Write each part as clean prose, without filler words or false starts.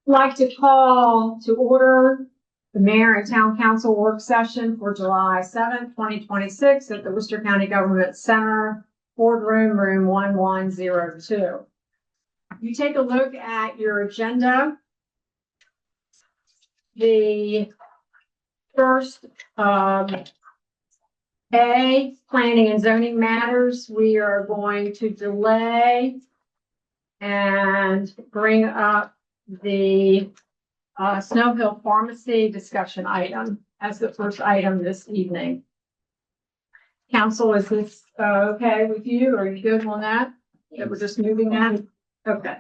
Like to call to order the mayor and town council work session for July 7th, 2026 at the Worcester County Government Center, boardroom, room 1102. You take a look at your agenda. The first, planning and zoning matters, we are going to delay and bring up the Snow Hill Pharmacy discussion item as the first item this evening. Council, is this okay with you? Are you good on that? That we're just moving that? Okay.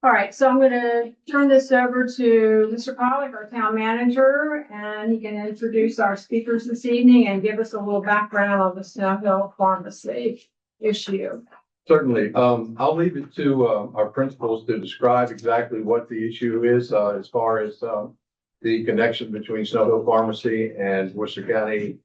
All right, so I'm going to turn this over to Mr. Pollack, our town manager, and he can introduce our speakers this evening and give us a little background on the Snow Hill Pharmacy issue. Certainly. I'll leave it to our principals to describe exactly what the issue is as far as the connection between Snow Hill Pharmacy and Worcester County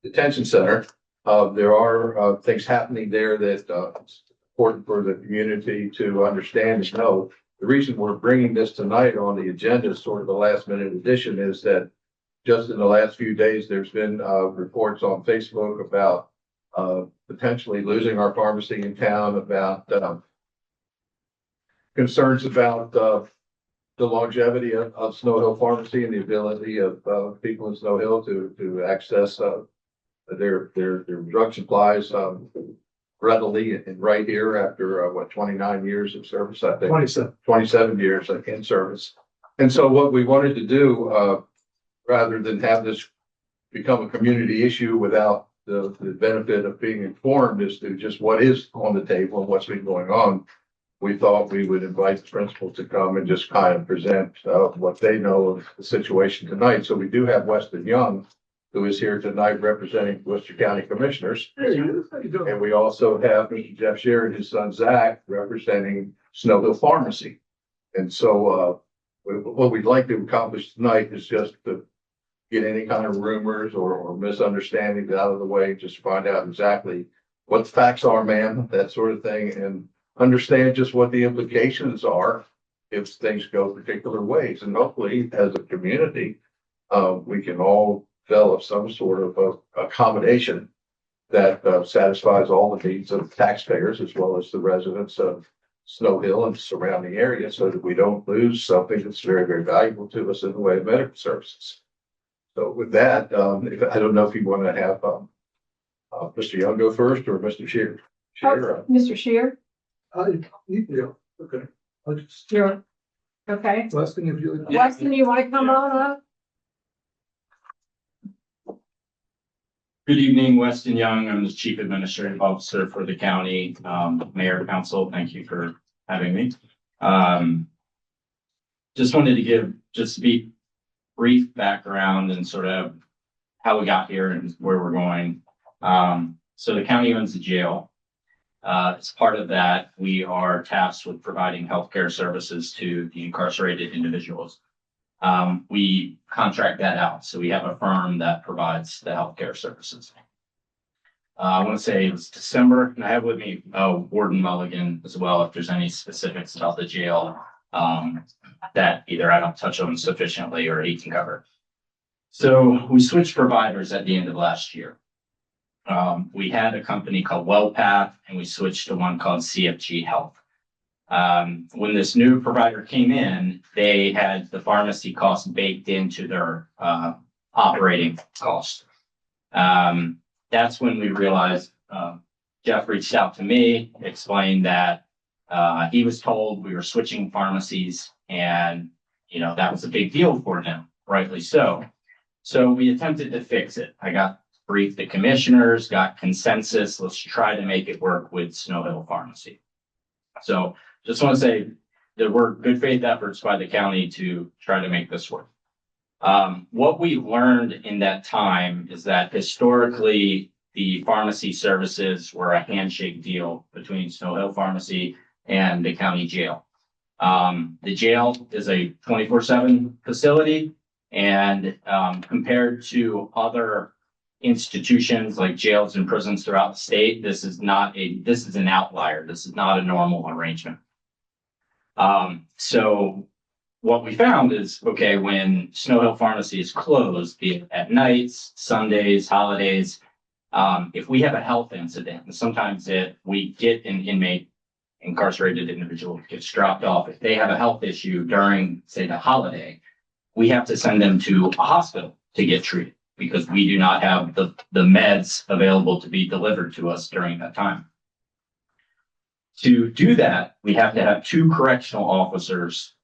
Detention Center. There are things happening there that it's important for the community to understand and know. The reason we're bringing this tonight on the agenda, sort of a last minute addition, is that just in the last few days, there's been reports on Facebook about potentially losing our pharmacy in town, about concerns about the longevity of Snow Hill Pharmacy and the ability of people in Snow Hill to access their drug supplies readily and right here after 29 years of service, I think 27 years in service. And so what we wanted to do, rather than have this become a community issue without the benefit of being informed as to just what is on the table and what's been going on, we thought we would invite the principal to come and just kind of present what they know of the situation tonight. So we do have Weston Young, who is here tonight representing Worcester County Commissioners. And we also have Mr. Jeff Shear and his son Zach representing Snow Hill Pharmacy. And so what we'd like to accomplish tonight is just to get any kind of rumors or misunderstandings out of the way, just find out exactly what the facts are, ma'am, that sort of thing, and understand just what the implications are if things go particular ways. And hopefully, as a community, we can all develop some sort of accommodation that satisfies all the needs of taxpayers as well as the residents of Snow Hill and surrounding areas, so that we don't lose something that's very, very valuable to us in the way of medical services. So with that, I don't know if you want to have Mr. Young go first or Mr. Shear. Mr. Shear? Yeah, okay. I'll just, You're okay. Weston, if you. Weston, you want to come on up? Good evening, Weston Young. I'm the Chief Administrative Officer for the county. Mayor, Council, thank you for having me. Just wanted to just be brief background and sort of how we got here and where we're going. So the county owns the jail. As part of that, we are tasked with providing healthcare services to the incarcerated individuals. We contract that out. So we have a firm that provides the healthcare services. I want to say it was December, and I have with me Warden Mulligan as well, if there's any specifics about the jail that either I don't touch on sufficiently or he can cover. So we switched providers at the end of last year. We had a company called WellPath, and we switched to one called CFG Health. When this new provider came in, they had the pharmacy costs baked into their operating cost. That's when we realized Jeff reached out to me, explained that he was told we were switching pharmacies, and that was a big deal for him, rightly so. So we attempted to fix it. I got briefed the commissioners, got consensus. Let's try to make it work with Snow Hill Pharmacy. So just want to say there were good faith efforts by the county to try to make this work. What we learned in that time is that historically the pharmacy services were a handshake deal between Snow Hill Pharmacy and the county jail. The jail is a 24/7 facility, and compared to other institutions like jails and prisons throughout the state, this is an outlier. This is not a normal arrangement. So what we found is, okay, when Snow Hill Pharmacy is closed, be it at nights, Sundays, holidays, if we have a health incident, and sometimes we get an inmate, incarcerated individual gets dropped off. If they have a health issue during, say, the holiday, we have to send them to a hospital to get treated because we do not have the meds available to be delivered to us during that time. To do that, we have to have 2 correctional officers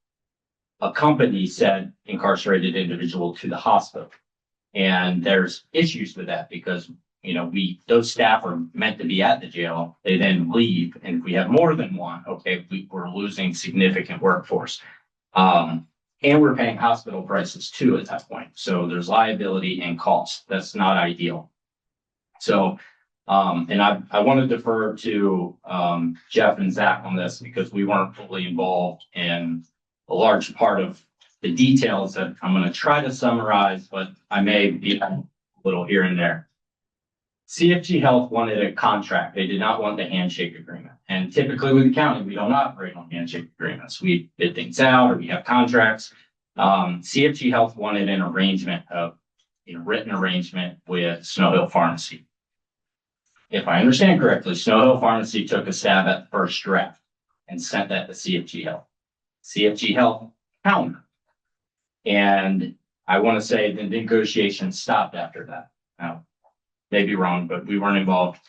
accompany said incarcerated individual to the hospital. And there's issues with that because, you know, those staff are meant to be at the jail. They then leave. And if we have more than one, okay, we're losing significant workforce. And we're paying hospital prices too at that point. So there's liability and cost. That's not ideal. So, and I want to defer to Jeff and Zach on this because we weren't fully involved in a large part of the details that I'm going to try to summarize, but I may be a little here and there. CFG Health wanted a contract. They did not want the handshake agreement. And typically with the county, we don't operate on handshake agreements. We bid things out or we have contracts. CFG Health wanted an arrangement of, written arrangement with Snow Hill Pharmacy. If I understand correctly, Snow Hill Pharmacy took a stab at the first draft and sent that to CFG Health. CFG Health countered. And I want to say the negotiations stopped after that. Now, may be wrong, but we weren't involved.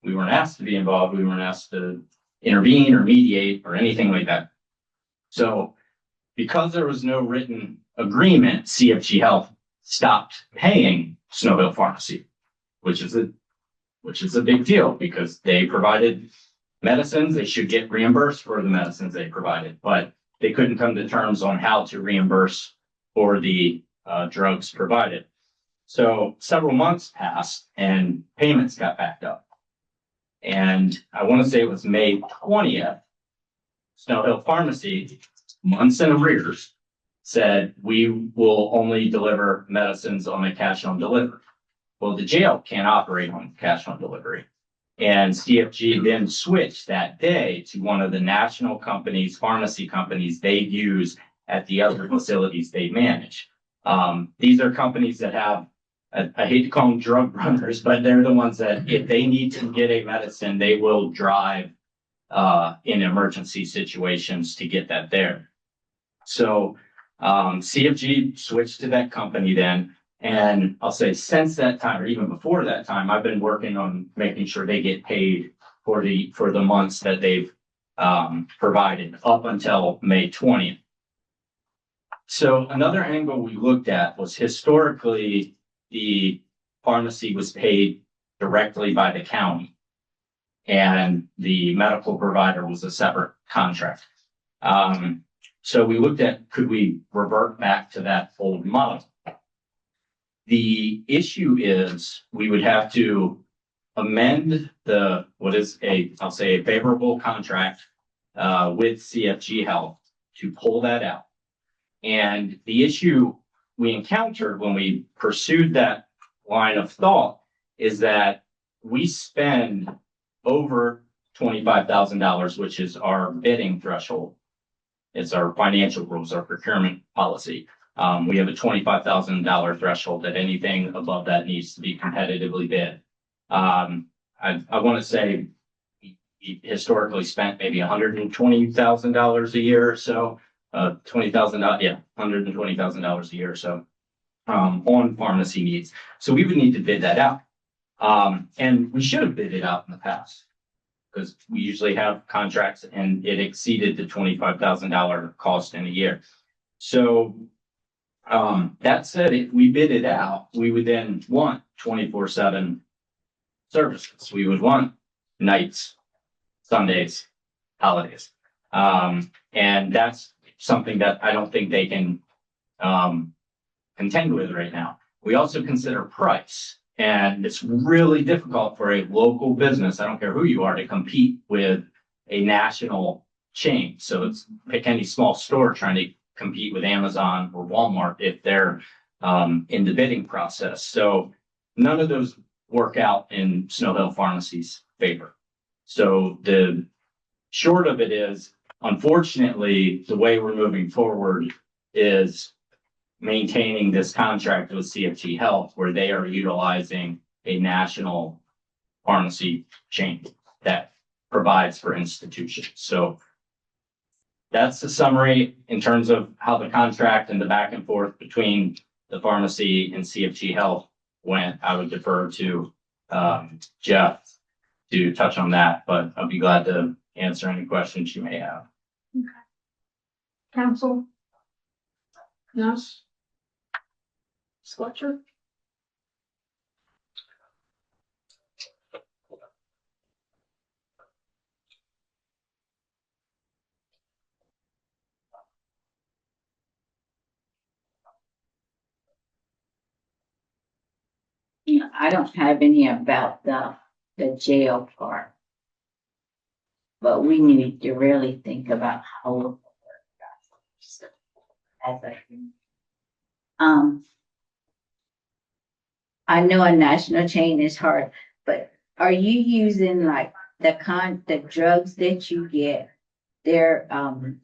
We weren't asked to be involved. We weren't asked to intervene or mediate or anything like that. So because there was no written agreement, CFG Health stopped paying Snow Hill Pharmacy, which is a big deal because they provided medicines. They should get reimbursed for the medicines they provided, but they couldn't come to terms on how to reimburse for the drugs provided. So several months passed and payments got backed up. And I want to say it was May 20th, Snow Hill Pharmacy, months in arrears, said we will only deliver medicines on a cash on delivery. Well, the jail can't operate on cash on delivery. And CFG then switched that day to one of the national companies, pharmacy companies they use at the other facilities they manage. These are companies that have, I hate to call them drug runners, but they're the ones that if they need to get a medicine, they will drive in emergency situations to get that there. So CFG switched to that company then. And I'll say since that time, or even before that time, I've been working on making sure they get paid for the months that they've provided up until May 20th. So another angle we looked at was historically the pharmacy was paid directly by the county and the medical provider was a separate contract. So we looked at, could we revert back to that old model? The issue is we would have to amend I'll say a favorable contract with CFG Health to pull that out. And the issue we encountered when we pursued that line of thought is that we spend over $25,000, which is our bidding threshold. It's our financial rules, our procurement policy. We have a $25,000 threshold that anything above that needs to be competitively bid. I want to say we historically spent maybe $120,000 a year or so, $120,000 a year or so on pharmacy needs. So we would need to bid that out. And we should have bid it out in the past because we usually have contracts and it exceeded the $25,000 cost in a year. So that said, if we bid it out, we would then want 24/7 services. We would want nights, Sundays, holidays. And that's something that I don't think they can contend with right now. We also consider price. And it's really difficult for a local business, I don't care who you are, to compete with a national chain. So it's pick any small store trying to compete with Amazon or Walmart if they're in the bidding process. So none of those work out in Snow Hill Pharmacy's favor. So the short of it is unfortunately, the way we're moving forward is maintaining this contract with CFG Health where they are utilizing a national pharmacy chain that provides for institutions. So that's the summary in terms of how the contract and the back and forth between the pharmacy and CFG Health went. I would defer to Jeff to touch on that, but I'll be glad to answer any questions you may have. Council? No? Fletcher? I don't have any about the jail part. But we need to really think about how. As I know a national chain is hard, but are you using like the drugs that you get? They're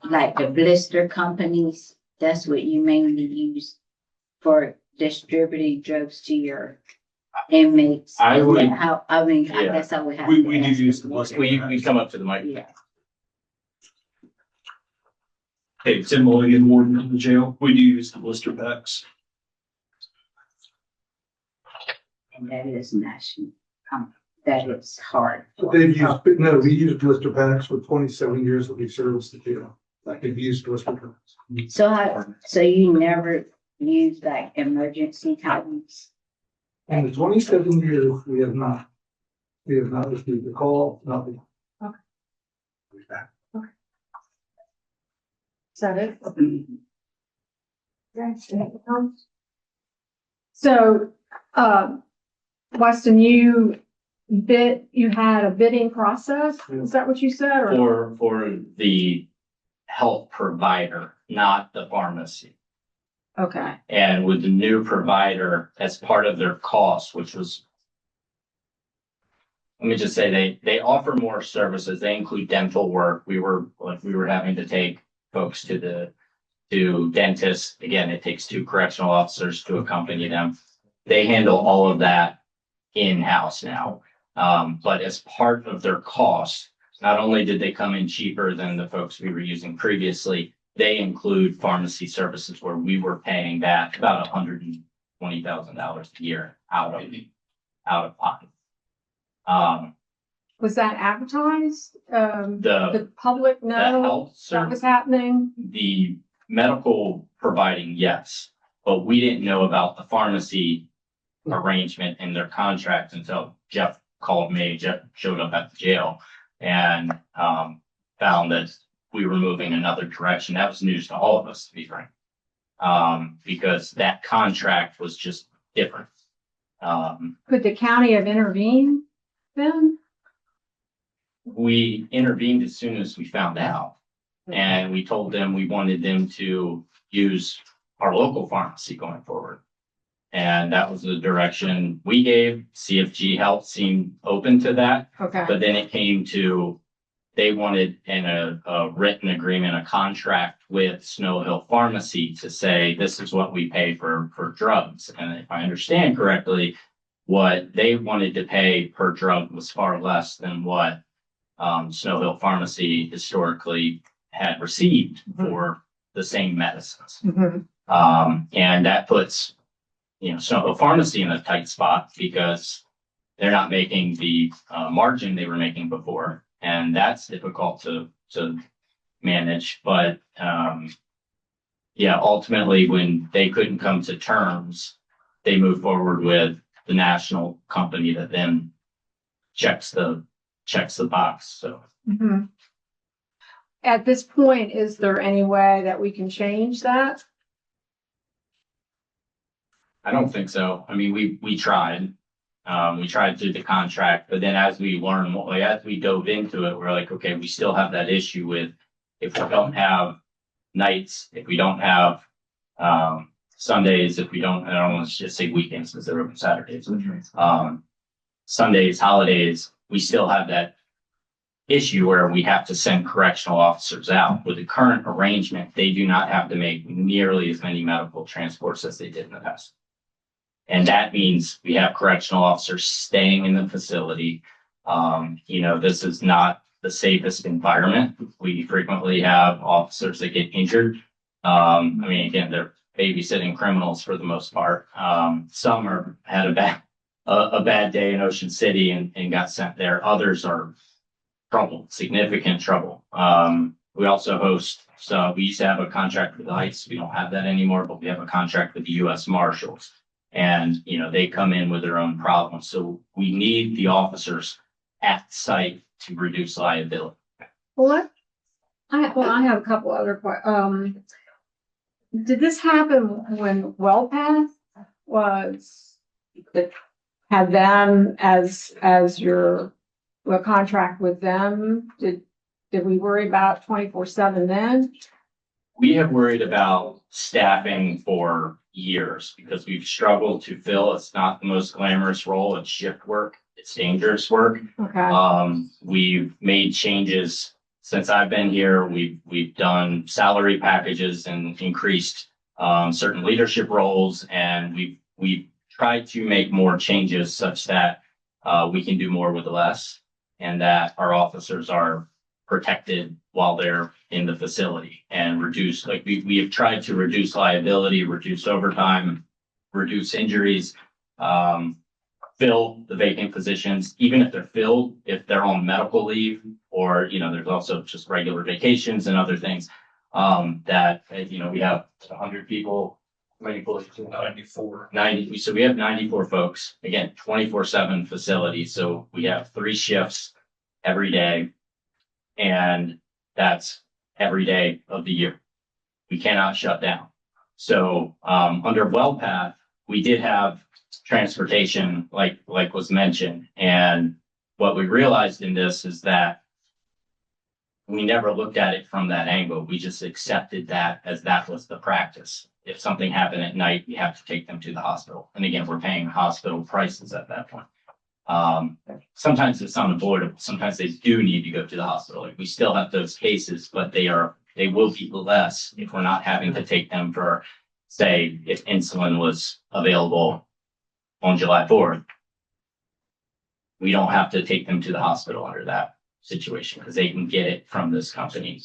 like the blister companies, that's what you mainly use for distributing drugs to your inmates? I Is would- that how, I mean, I Yeah. guess I would have. We to do ask. use the blister. We come up to the mic. Yeah. Hey, Tim Mulligan, warden of the jail. We do use the blister packs. And that is national, that is hard. They've used, but no, we use blister packs for 27 years that we serviced the jail. Like they've used blister packs. So you never use like emergency times? In the 27 years, we have not received a call, nothing. Okay. Is that it? So, Weston, you had a bidding process? Is that what you said? Or For the health provider, not the pharmacy. okay, And with the new provider, as part of their cost, which was, let me just say, they offer more services. They include dental work. We were having to take folks to dentists. Again, it takes 2 correctional officers to accompany them. They handle all of that in-house now. But as part of their cost, not only did they come in cheaper than the folks we were using previously, they include pharmacy services where we were paying that about $120,000 a year out of pocket. was that advertised? The The public know health that service, was happening? the medical providing, yes, but we didn't know about the pharmacy arrangement in their contract until Jeff called me. Jeff showed up at the jail and found that we were moving another direction. That was news to all of us, to be frank, because that contract was just different. Could the county have intervened then? We intervened as soon as we found out. And we told them we wanted them to use our local pharmacy going forward. And that was the direction we gave. CFG Health seemed open to that, Okay, but then it came to, they wanted in a written agreement, a contract with Snow Hill Pharmacy to say, this is what we pay for drugs. And if I understand correctly, what they wanted to pay per drug was far less than what Snow Hill Pharmacy historically had received for the same medicines. Mhm. And that puts, Snow Hill Pharmacy in a tight spot because they're not making the margin they were making before. And that's difficult to manage. But ultimately, when they couldn't come to terms, they moved forward with the national company that then checks the box. So Mhm. At this point, is there any way that we can change that? I don't think so. I mean, we tried. We tried through the contract, but then as we learned more, like as we dove into it, we're like, okay, we still have that issue with if we don't have nights, if we don't have Sundays, if we don't, I don't want to just say weekends because they're open Saturdays. Sundays, holidays, we still have that issue where we have to send correctional officers out. With the current arrangement, they do not have to make nearly as many medical transports as they did in the past. And that means we have correctional officers staying in the facility. This is not the safest environment. We frequently have officers that get injured. Again, they're babysitting criminals for the most part. Some had a bad day in Ocean City and got sent there. Others are significant trouble. We also host, so we used to have a contract with ICE. We don't have that anymore, but we have a contract with the U.S. Marshals. And, they come in with their own problems. So we need the officers at site to reduce liability. What? I have a couple other questions. Did this happen when WellPath had them as your contract with them? Did we worry about 24/7 then? We have worried about staffing for years because we've struggled to fill. It's not the most glamorous role. It's shift work. It's dangerous work. Okay. We've made changes since I've been here. We've done salary packages and increased certain leadership roles, and we've tried to make more changes such that we can do more with less, and that our officers are protected while they're in the facility and reduce, like we have tried to reduce liability, reduce overtime, reduce injuries, fill the vacant positions, even if they're filled, if they're on medical leave, or, there's also just regular vacations and other things, that, we have 100 people, how many positions? 94. 90, so we have 94 folks, again, 24/7 facility. So we have 3 shifts every day, and that's every day of the year. We cannot shut down. So under WellPath, we did have transportation, like was mentioned. And what we realized in this is that we never looked at it from that angle. We just accepted that as that was the practice. If something happened at night, we have to take them to the hospital. And again, we're paying hospital prices at that point. Sometimes it's unavoidable. Sometimes they do need to go to the hospital. Like, we still have those cases, but they will be less if we're not having to take them for, say, if insulin was available on July 4th. We don't have to take them to the hospital under that situation because they can get it from this company.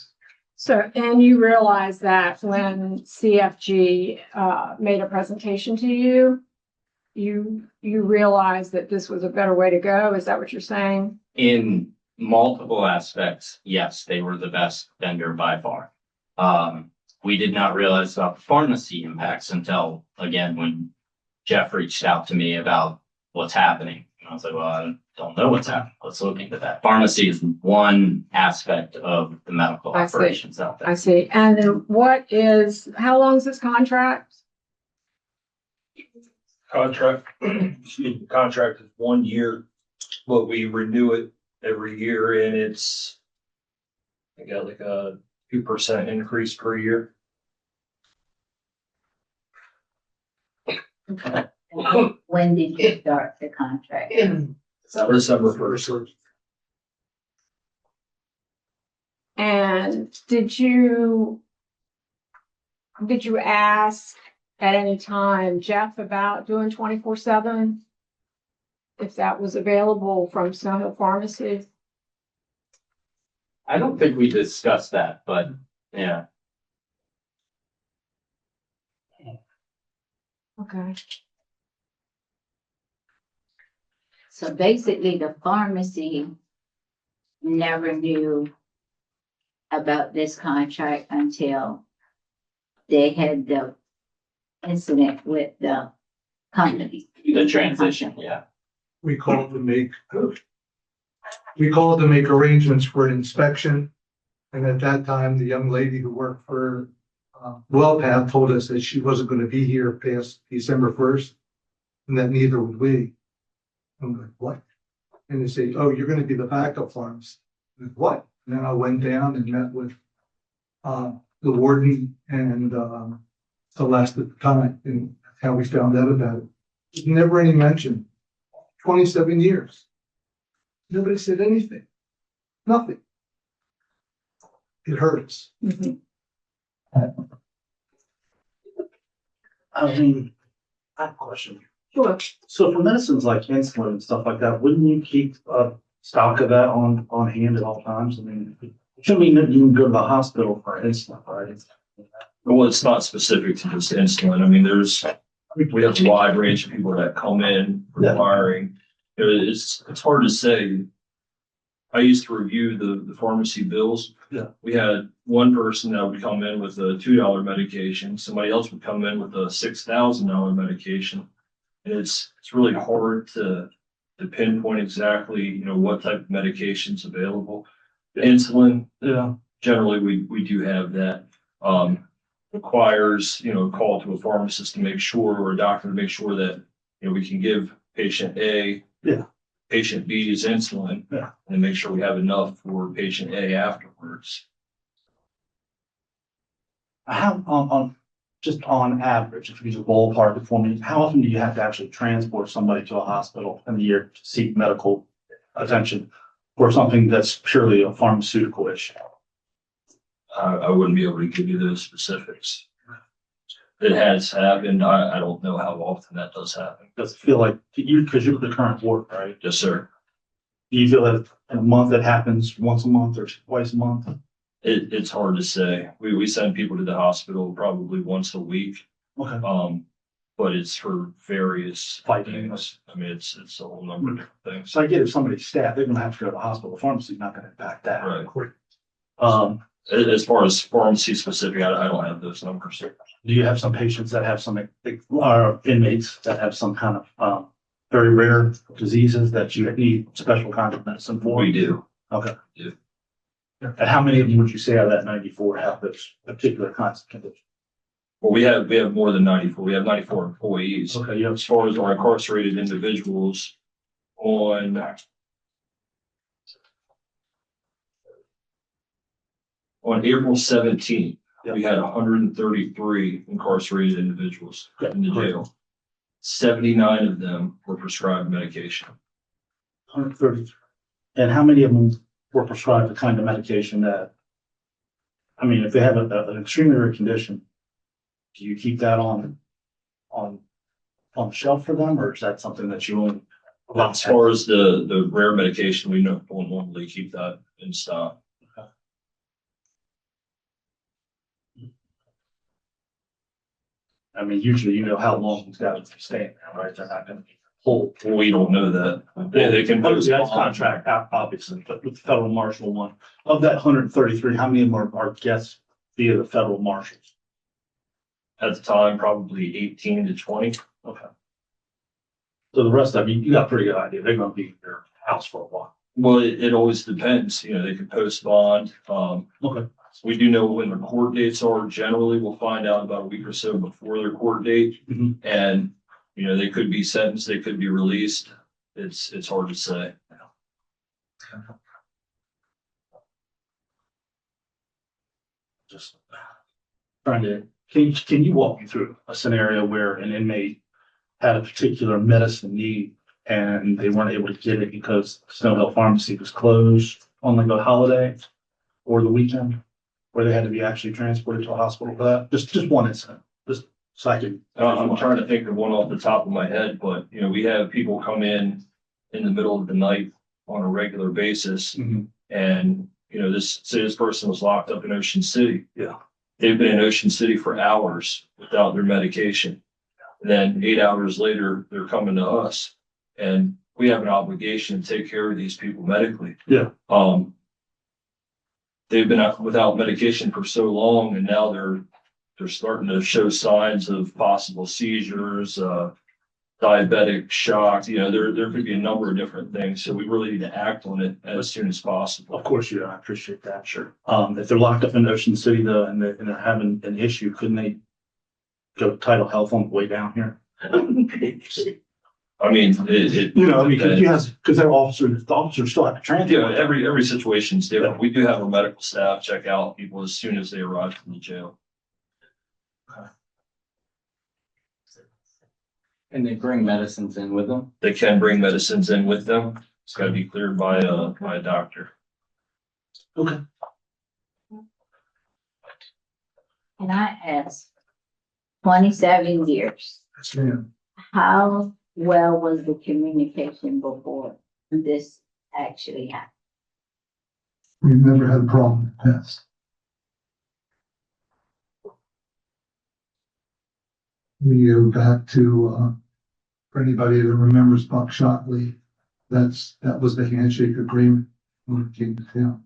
So, and you realize that when CFG made a presentation to you, you realized that this was a better way to go? Is that what you're saying? In multiple aspects, yes, they were the best vendor by far. We did not realize about the pharmacy impacts until, again, when Jeff reached out to me about what's happening. And I was like, well, I don't know what's happening. Let's look into that. Pharmacy is one aspect of the medical I see. operations out there. I see. And then how long is this contract? Contract is 1 year, but we renew it every year, and I got like a 2% increase per year. When did you start the contract? December 1st. And did you ask at any time Jeff about doing 24/7? If that was available from Snow Hill Pharmacy? I don't think we discussed that, but yeah. Okay. So basically, the pharmacy never knew about this contract until they had the incident with the company. The transition, yeah. We called to make arrangements for an inspection. And at that time, the young lady who worked for WellPath told us that she wasn't going to be here past December 1st, and that neither would we. I'm like, what? And they say, oh, you're going to be the backup pharmacist. I'm like, what? And then I went down and met with the warden and Celeste at the time, and that's how we found out about it. There's never any mention. 27 years. Nobody said anything. Nothing. It hurts. I mean, I have a question. Sure. So for medicines like insulin and stuff like that, wouldn't you keep a stock of that on hand at all times? I mean, it shouldn't mean that you can go to the hospital for insulin, right? Well, it's not specific to just insulin. I mean, we have a wide range of people that come in requiring, it's hard to say. I used to review the pharmacy bills. Yeah. We had one person that would come in with a $2 medication. Somebody else would come in with a $6,000 medication. And it's really hard to pinpoint exactly, what type of medication's available. Insulin, Yeah. generally, we do have that. Requires, a call to a pharmacist to make sure, or a doctor to make sure that, we can give patient A. Yeah. Patient B's insulin. Yeah. And make sure we have enough for patient A afterwards. How, just on average, if you just ballpark it for me, how often do you have to actually transport somebody to a hospital in the year to seek medical attention for something that's purely a pharmaceutical issue? I wouldn't be able to give you those specifics. It has happened. I don't know how often that does happen. Does it feel like you, because you're the current board, right? Yes, sir. Do you feel that in a month that happens once a month or twice a month? It's hard to say. We send people to the hospital probably once a week. Okay. But it's for various Like things. I mean, it's a whole number of different things. So I get if somebody's staff, they're gonna have to go to the hospital. The pharmacy's not gonna impact that. Right. As far as pharmacy specific, I don't have those numbers. Do you have some patients that have some, or inmates that have some kind of, very rare diseases that you need special kind of medicine for? We do. Okay. Yeah. And how many of them would you say out of that 94 have those particular kinds of conditions? Well, we have more than 94. We have 94 employees. Okay, you As far as our incarcerated individuals on April 17th, we had 133 incarcerated individuals in the jail. 79 of them were prescribed medication. 130. And how many of them were prescribed the kind of medication that, I mean, if they have an extremely rare condition, do you keep that on the shelf for them, or is that something that you only? As far as the rare medication, we don't normally keep that in stock. I mean, usually you know how long it's got to stay in there, right? They're not gonna be whole. We don't know that. They can post That's contract, obviously, but with the federal marshal one, of that 133, how many of them are guests via the federal marshals? at the time, probably 18 to 20. Okay. So the rest of you got a pretty good idea. They're gonna be in their house for a while. Well, it always depends, they can post bond. Okay. We do know when their court dates are. Generally, we'll find out about a week or so before their court date. Mhm. And, they could be sentenced, they could be released. It's hard to say. Just trying to, can you walk me through a scenario where an inmate had a particular medicine need and they weren't able to get it because Snow Hill Pharmacy was closed on like a holiday or the weekend, where they had to be actually transported to a hospital for that? Just one incident, just so I can. I'm trying to think of one off the top of my head, but, we have people come in the middle of the night on a regular basis. Mhm. And, this person was locked up in Ocean City. Yeah. They've been in Ocean City for hours without their medication. And then 8 hours later, they're coming to us, and we have an obligation to take care of these people medically. Yeah. They've been out without medication for so long, and now they're starting to show signs of possible seizures, diabetic shock. There could be a number of different things. So we really need to act on it as soon as possible. Of course, I appreciate that. Sure. If they're locked up in Ocean City though, and they're having an issue, couldn't they go to Title Health on the way down here? I mean, because they're officers, the officers still have to transport. every situation is different. We do have our medical staff check out people as soon as they arrive from the jail. And they bring medicines in with them? They can bring medicines in with them. It's got to be cleared by a doctor. Okay. Can I ask, 27 years, Yes, ma'am. how well was the communication before this actually happened? We've never had a problem in the past. We go back to, for anybody that remembers Buck Shockley, that was the handshake agreement when it came to town.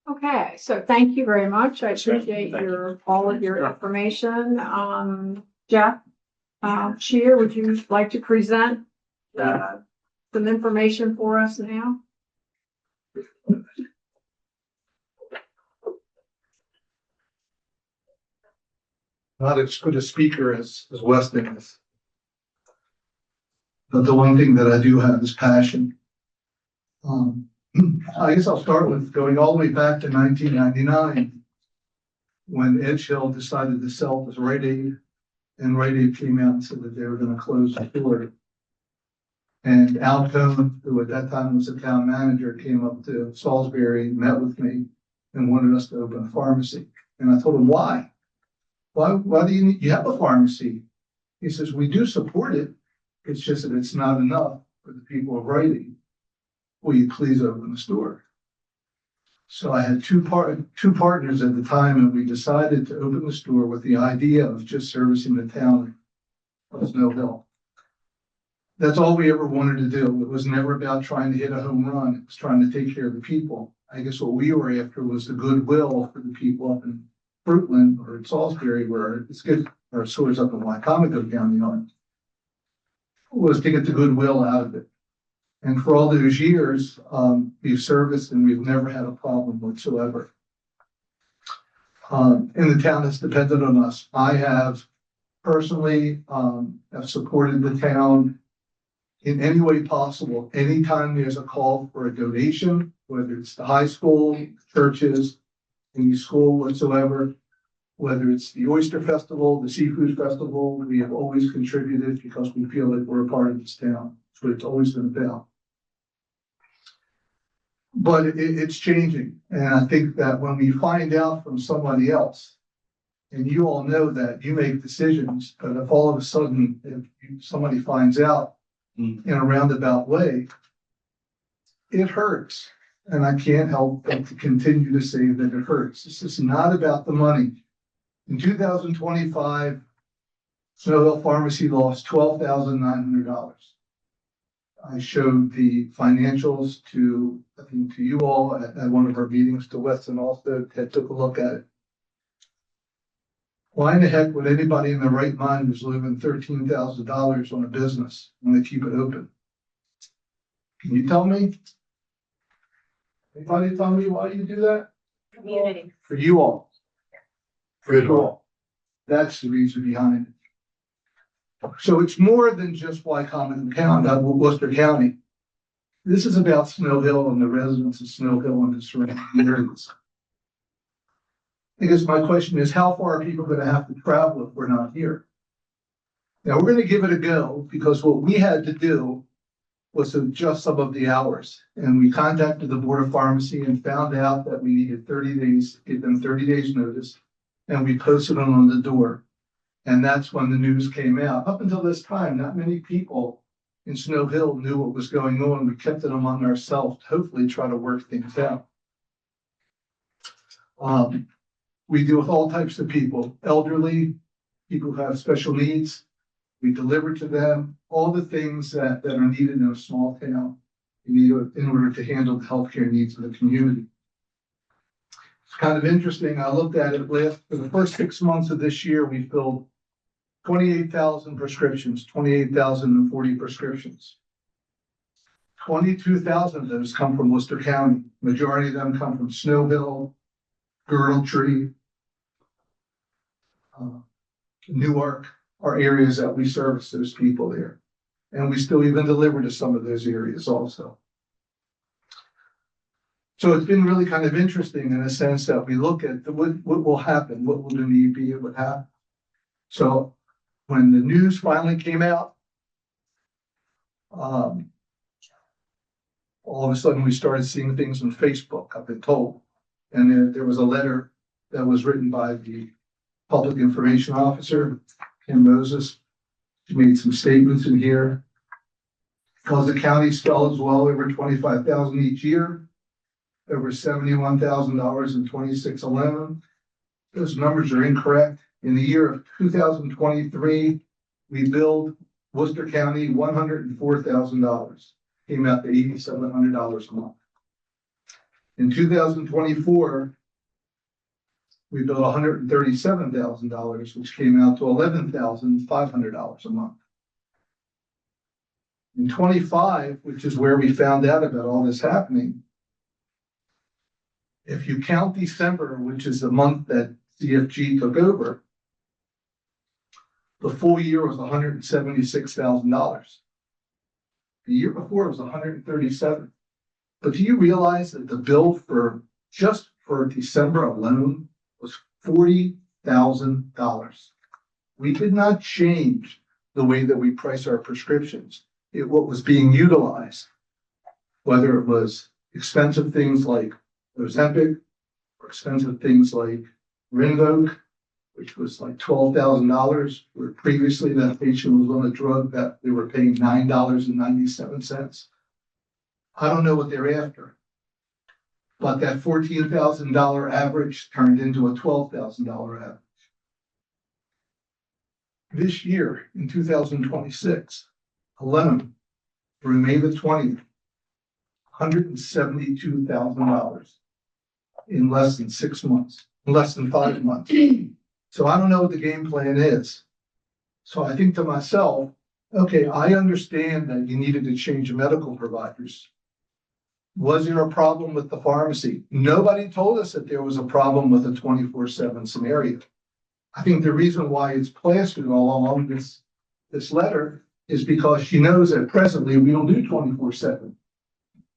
Okay, so thank you very much. I Yes, ma'am. appreciate Thank you. all of your Sure. information. Jeff, Shear, would you like to present, some information for us now? Not as good a speaker as Weston is. But the one thing that I do have is passion. I guess I'll start with going all the way back to 1999, when Edgehill decided to sell to Rite Aid, and Rite Aid came out and said that they were gonna close the store. And Al Cohn, who at that time was the town manager, came up to Salisbury, met with me, and wanted us to open a pharmacy. And I told him, why? Why do you have a pharmacy? He says, we do support it. It's just that it's not enough for the people of Rite Aid. Will you please open the store? So I had two partners at the time, and we decided to open the store with the idea of just servicing the town of Snow Hill. That's all we ever wanted to do. It was never about trying to hit a home run. It was trying to take care of the people. I guess what we were after was the goodwill for the people up in Fruitland or in Salisbury, where it's good, our stores up in Wycomico County on, was to get the goodwill out of it. And for all those years, we've serviced and we've never had a problem whatsoever. And the town has depended on us. I have personally, have supported the town in any way possible. Anytime there's a call for a donation, whether it's the high school, churches, any school whatsoever, whether it's the Oyster Festival, the Seafood Festival, we have always contributed because we feel that we're a part of this town. That's what it's always been about. But it's changing. And I think that when we find out from somebody else, and you all know that you make decisions, but if all of a sudden, if somebody finds out in a roundabout way, it hurts. And I can't help but to continue to say that it hurts. This is not about the money. In 2025, Snow Hill Pharmacy lost $12,900. I showed the financials to, I think, to you all at one of our meetings, to Weston also. Ted took a look at it. Why in the heck would anybody in their right mind who's living $13,000 on a business when they keep it open? Can you tell me? Anybody tell me why you do that? Community. For you all. For you all. That's the reason behind it. So it's more than just Wycomico County, Worcester County. This is about Snow Hill and the residents of Snow Hill and the surrounding areas. I guess my question is, how far are people going to have to travel if we're not here? Now, we're going to give it a go, because what we had to do was to adjust some of the hours. And we contacted the Board of Pharmacy and found out that we needed 30 days, give them 30 days notice, and we posted them on the door. And that's when the news came out. Up until this time, not many people in Snow Hill knew what was going on. We kept it among ourselves to hopefully try to work things out. We deal with all types of people, elderly, people who have special needs. We deliver to them all the things that are needed in a small town in order to handle the healthcare needs of the community. It's kind of interesting. I looked at it for the first 6 months of this year, we filled 28,000 prescriptions, 28,040 prescriptions. 22,000 of those come from Worcester County. Majority of them come from Snow Hill, Girdle Tree, Newark, are areas that we service those people there. And we still even deliver to some of those areas also. So it's been really kind of interesting in a sense that we look at what will happen, what will the need be, what happen. So when the news finally came out, all of a sudden we started seeing things on Facebook, I've been told. And there was a letter that was written by the public information officer, Kim Moses. She made some statements in here. Because the county spells well over 25,000 each year, over $71,000 in 2611. Those numbers are incorrect. In the year of 2023, we billed Worcester County $104,000. Came out to $8,700 a month. In 2024, we billed $137,000, which came out to $11,500 a month. In 25, which is where we found out about all this happening, if you count December, which is the month that CFG took over, the full year was $176,000. The year before was $137,000. But do you realize that the bill for just for December alone was $40,000? We did not change the way that we price our prescriptions. What was being utilized, whether it was expensive things like Ozempic or expensive things like Rinvoq, which was like $12,000, where previously that patient was on a drug that they were paying $9.97. I don't know what they're after, but that $14,000 average turned into a $12,000 average. This year, in 2026, alone, through May the 20th, $172,000 in less than 6 months, less than 5 months. So I don't know what the game plan is. So I think to myself, okay, I understand that you needed to change medical providers. Was there a problem with the pharmacy? Nobody told us that there was a problem with a 24/7 scenario. I think the reason why it's plastered all along this letter is because she knows that presently we don't do 24/7.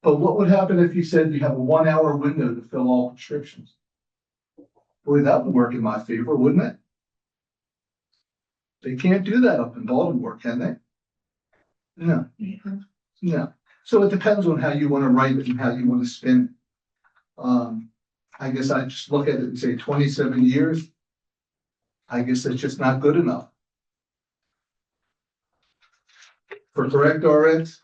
But what would happen if you said you have a 1-hour window to fill all prescriptions? Boy, that would work in my favor, wouldn't it? They can't do that up in Baltimore, can they? No. No. So it depends on how you want to write it and how you want to spin it. I guess I just look at it and say 27 years. I guess that's just not good enough. For CorrectRx,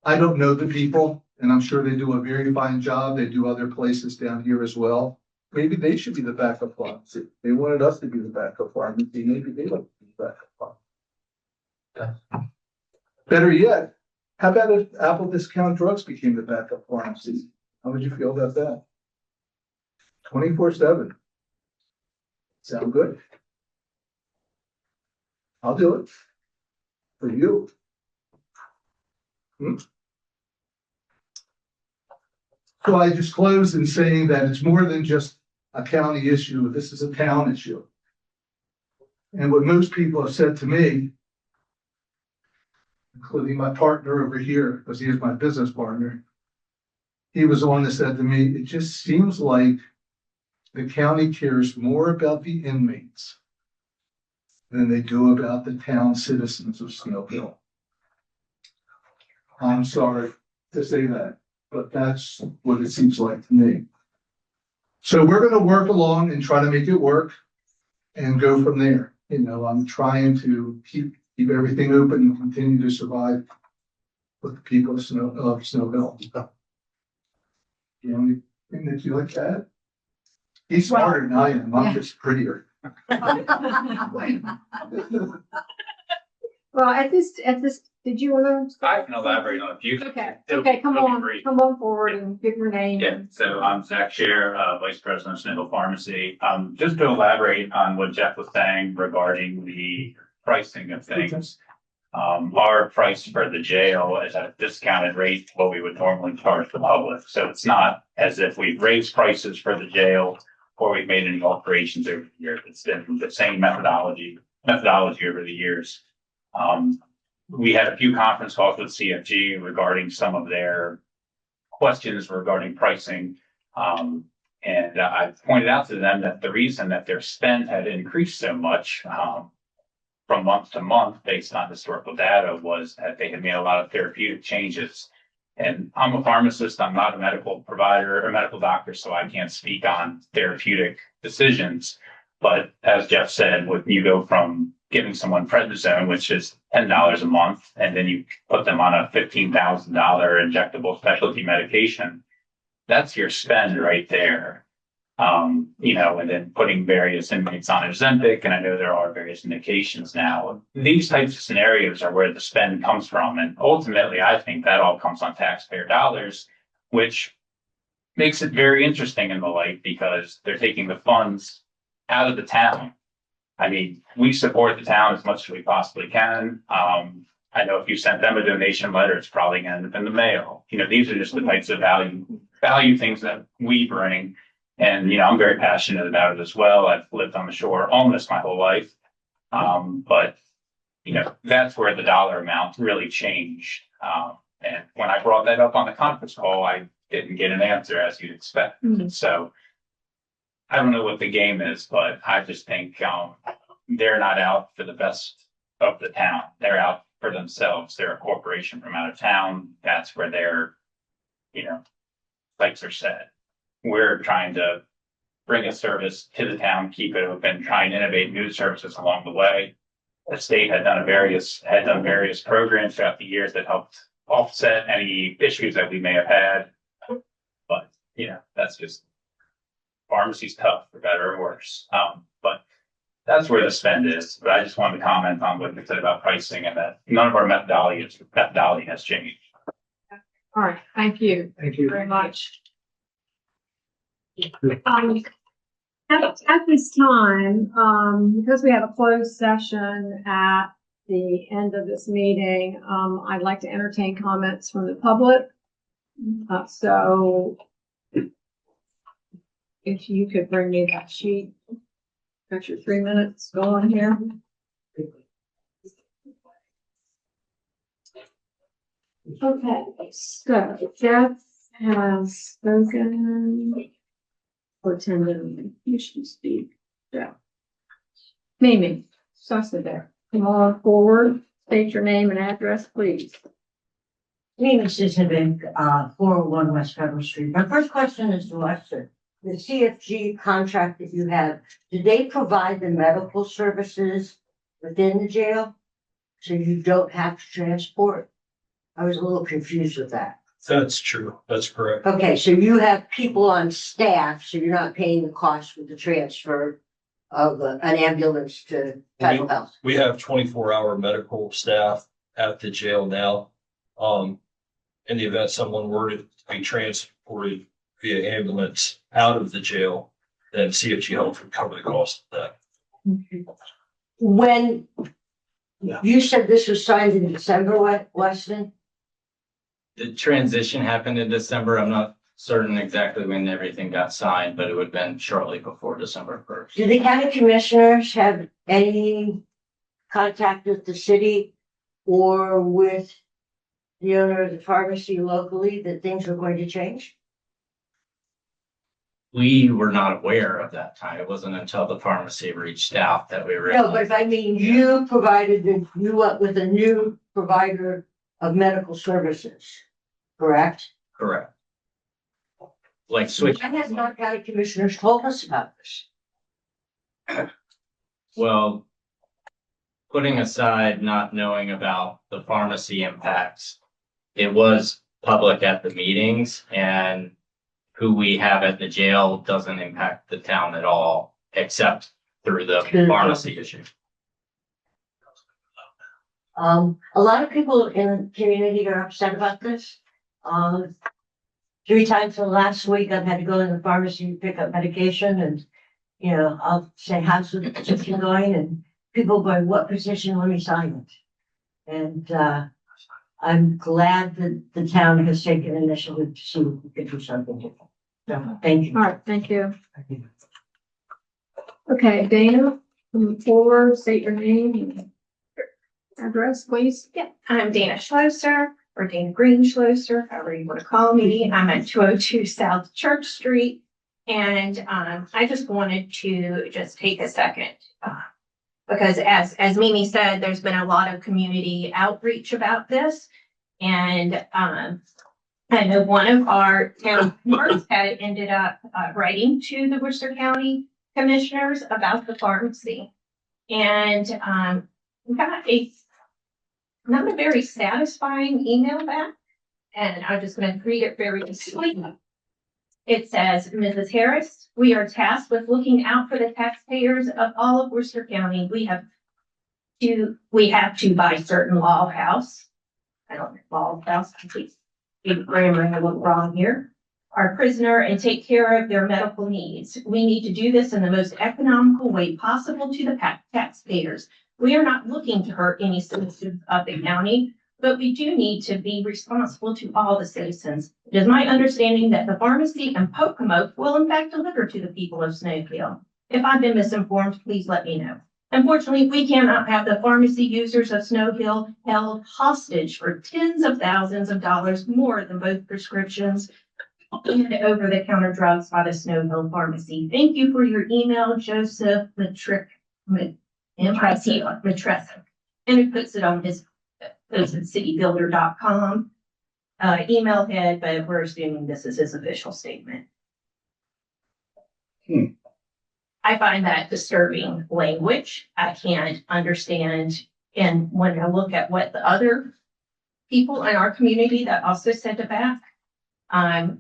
I don't know the people, and I'm sure they do a very fine job. They do other places down here as well. Maybe they should be the backup pharmacy. They wanted us to be the backup pharmacy. Maybe they want to be the backup pharmacy. Better yet, how about if Apple Discount Drugs became the backup pharmacy? How would you feel about that? 24/7. Sound good? I'll do it. For you. So I just close in saying that it's more than just a county issue. This is a town issue. And what most people have said to me, including my partner over here, because he is my business partner, he was the one that said to me, it just seems like the county cares more about the inmates than they do about the town citizens of Snowhill. I'm sorry to say that, but that's what it seems like to me. So we're going to work along and try to make it work and go from there. You know, I'm trying to keep everything open and continue to survive with the people of Snowhill. The only thing that you like to add? He's smarter than I am. I'm just prettier. Well, at this, did you want to? I can elaborate on a few. Okay, It'll- okay, come it'll be on brief. forward and give your name. Yeah, so I'm Zach Scher, Vice President of Snowhill Pharmacy. Just to elaborate on what Jeff was saying regarding the pricing of things. Our price for the jail is at a discounted rate, what we would normally charge the public. So it's not as if we've raised prices for the jail or we've made any alterations over the years. It's been the same methodology over the years. We had a few conference calls with CFG regarding some of their questions regarding pricing. And I pointed out to them that the reason that their spend had increased so much from month to month based on historical data was that they had made a lot of therapeutic changes. And I'm a pharmacist, I'm not a medical provider or medical doctor, so I can't speak on therapeutic decisions. But as Jeff said, when you go from giving someone prednisone, which is $10 a month, and then you put them on a $15,000 injectable specialty medication, that's your spend right there. And then putting various inmates on Ozempic, and I know there are various indications now. These types of scenarios are where the spend comes from. And ultimately, I think that all comes on taxpayer dollars, which makes it very interesting in the light because they're taking the funds out of the town. I mean, we support the town as much as we possibly can. I know if you sent them a donation letter, it's probably going to end up in the mail. These are just the types of value things that we bring. And, I'm very passionate about it as well. I've lived on the shore almost my whole life. But that's where the dollar amount really changed. And when I brought that up on the conference call, I didn't get an answer as you'd expect. So I don't know what the game is, but I just think they're not out for the best of the town. They're out for themselves. They're a corporation from out of town. That's where their, sights are set. We're trying to bring a service to the town, keep it open, try and innovate new services along the way. The state had done various programs throughout the years that helped offset any issues that we may have had. But, that's just pharmacy's tough for better or worse. But that's where the spend is. But I just wanted to comment on what you said about pricing and that none of our methodology has changed. All right, thank you. Thank you. Very much. At this time, because we have a closed session at the end of this meeting, I'd like to entertain comments from the public. So if you could bring me that sheet, got your 3 minutes going here. Okay, so Jeff has spoken. Attendant, you should speak. Yeah. Mimi, sit there. Come on forward. State your name and address, please. Mimi Sisovic, 401 West Federal Street. My first question is to Lester. The CFG contract that you have, do they provide the medical services within the jail? So you don't have to transport? I was a little confused with that. That's true. That's correct. Okay, so you have people on staff, so you're not paying the cost for the transfer of an ambulance to Title Health. We have 24-hour medical staff at the jail now. In the event someone were to be transported via ambulance out of the jail, then CFG Health would cover the cost of that. When you said this was signed in December, Weston? The transition happened in December. I'm not certain exactly when everything got signed, but it would have been shortly before December 1st. Do the county commissioners have any contact with the city or with the owner of the pharmacy locally that things were going to change? We were not aware of that time. It wasn't until the pharmacy reached out that we realized. No, but if I mean, you went with a new provider of medical services, correct? Correct. Like switch. Why has not county commissioners told us about this? Well, putting aside not knowing about the pharmacy impacts, it was public at the meetings, and who we have at the jail doesn't impact the town at all, except through the pharmacy issue. A lot of people in the community are upset about this. 3 times in the last week, I've had to go in the pharmacy to pick up medication, and I'll say, how's the petition going? And people go, what petition? Let me sign it. And I'm glad that the town has taken initiative to see if we can do something different. So, thank you. All right, thank you. Okay, Dana, come forward, state your name and address, please. Yeah, I'm Dana Schlosser, or Dana Green Schlosser, however you want to call me. I'm at 202 South Church Street. And I just wanted to take a second Because as Mimi said, there's been a lot of community outreach about this. And, I know one of our town boards had ended up, writing to the Worcester County Commissioners about the pharmacy. And, we got not a very satisfying email back. And I'm just gonna read it very sweetly. It says, Mrs. Harris, we are tasked with looking out for the taxpayers of all of Worcester County. We have to buy certain law house. I don't know, law house, please. Grammar, I look wrong here. Our prisoner and take care of their medical needs. We need to do this in the most economical way possible to the taxpayers. We are not looking to hurt any citizens of the county, but we do need to be responsible to all the citizens. It is my understanding that the pharmacy in Pocomoke will in fact deliver to the people of Snow Hill. If I've been misinformed, please let me know. Unfortunately, we cannot have the pharmacy users of Snow Hill held hostage for tens of thousands of dollars more than both prescriptions and over-the-counter drugs by the Snow Hill Pharmacy. Thank you for your email, Joseph Matressa. And he puts it on his post at citybuilder.com email head, but we're assuming this is his official statement. I find that disturbing language. I can't understand. And when I look at what the other people in our community that also sent it back,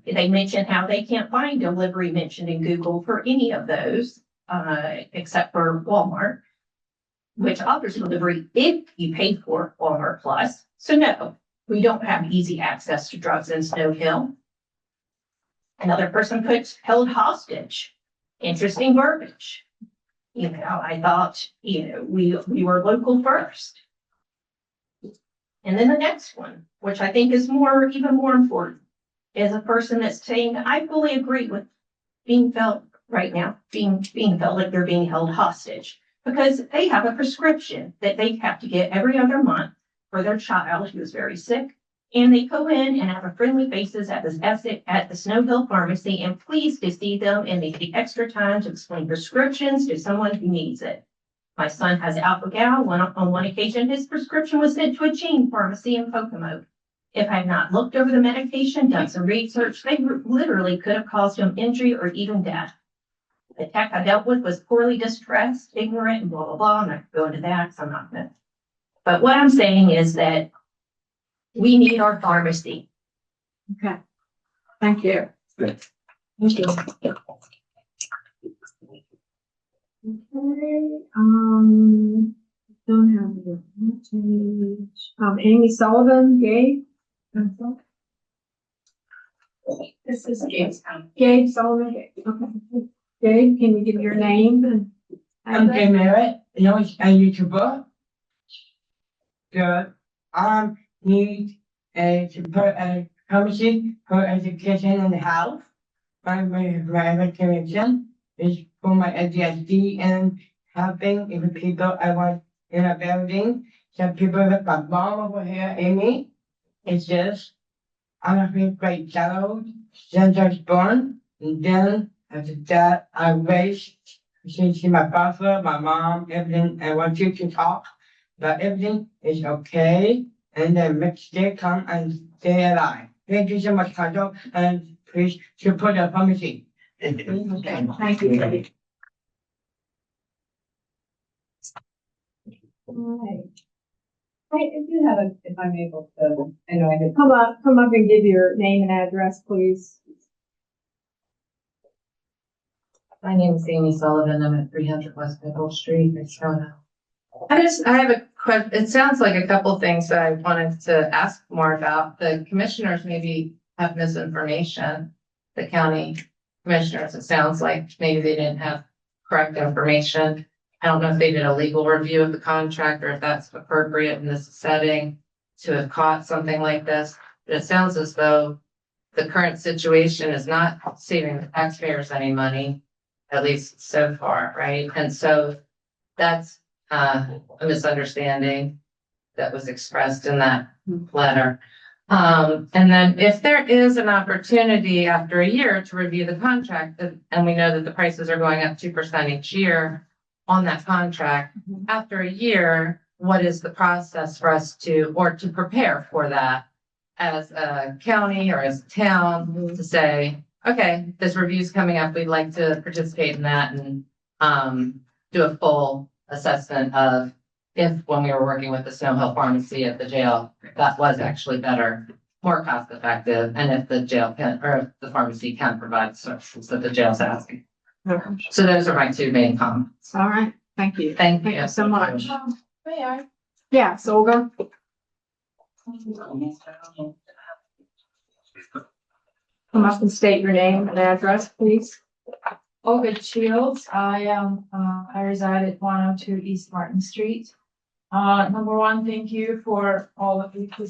they mentioned how they can't find delivery mentioned in Google for any of those, except for Walmart, which offers delivery if you pay for Walmart Plus. So no, we don't have easy access to drugs in Snow Hill. Another person puts held hostage. Interesting verbiage. You know, I thought, we were local first. And then the next one, which I think is even more important, is a person that's saying, I fully agree with being felt right now, being felt like they're being held hostage because they have a prescription that they have to get every other month for their child who is very sick. And they go in and have a friendly faces at the Snow Hill Pharmacy and pleased to see them and they take extra time to explain prescriptions to someone who needs it. My son has alpha-gal. On one occasion, his prescription was sent to a chain pharmacy in Pocomoke. If I had not looked over the medication, done some research, they literally could have caused him injury or even death. The tech I dealt with was poorly distressed, ignorant, and blah, blah, blah. I'm not going to that because I'm not going to. But what I'm saying is that we need our pharmacy. Okay. Thank you. Thank you. Okay, don't have the Amy Sullivan, Gabe. This is Gabe. Gabe Sullivan. Okay. Gabe, can you give your name and I'm Gabe Merritt, and I'm a YouTuber. So, need to put a pharmacy for education in the house. My motivation is for my ADHD and helping the people I want in a building. Some people like my mom over here, Amy. It's just, I'm a really great child since I was born. And then after that, I raised, since my father, my mom, everything. I want you to talk, but everything is okay. And then mistake come and stay alive. Thank you so much, Kato, and please support the pharmacy. thank you. Right. I do have if I'm able to, I know I did. Come up and give your name and address, please. My name is Amy Sullivan. I'm at 300 West Middle Street, Arizona. I have a question. It sounds like a couple things that I wanted to ask more about. The commissioners maybe have misinformation. The county commissioners, it sounds like maybe they didn't have correct information. I don't know if they did a legal review of the contract or if that's appropriate in this setting to have caught something like this. But it sounds as though the current situation is not saving the taxpayers any money, at least so far, right? And so that's a misunderstanding that was expressed in that letter. And then if there is an opportunity after a year to review the contract, and we know that the prices are going up 2% each year, on that contract. After a year, what is the process for us to, or to prepare for that as a county or as a town to say, okay, this review's coming up, we'd like to participate in that and do a full assessment of if when we were working with the Snow Hill Pharmacy at the jail, that was actually better, more cost effective, and if the jail can, or if the pharmacy can provide the services that the jail's asking. So those are my two main comments. All right, thank you. Thank Thank you. you so much. May I? Yeah, so we'll go. Come up and state your name and address, please. Olga Shields, I reside at 102 East Martin Street. Number one, thank you for all of you to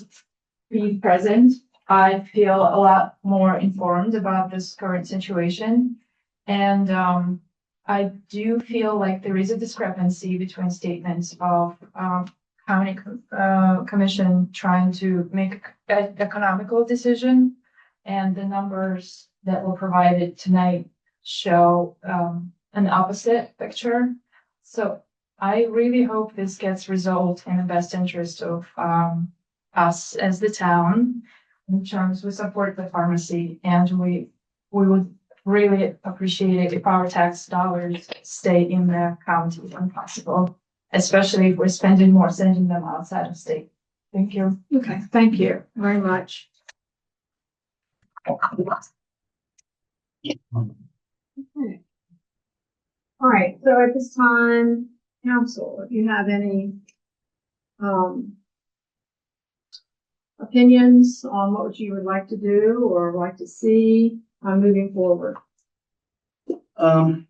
be present. I feel a lot more informed about this current situation. And I do feel like there is a discrepancy between statements of county commission trying to make an economical decision and the numbers that were provided tonight show an opposite picture. So I really hope this gets resolved in the best interest of us as the town. In terms, we support the pharmacy, and we would really appreciate it if our tax dollars stay in the county when possible, especially if we're spending more sending them outside of state. Thank you. Okay, thank you very much. Okay. All right, so at this time, council, if you have any opinions on what you would like to do or like to see moving forward. Well,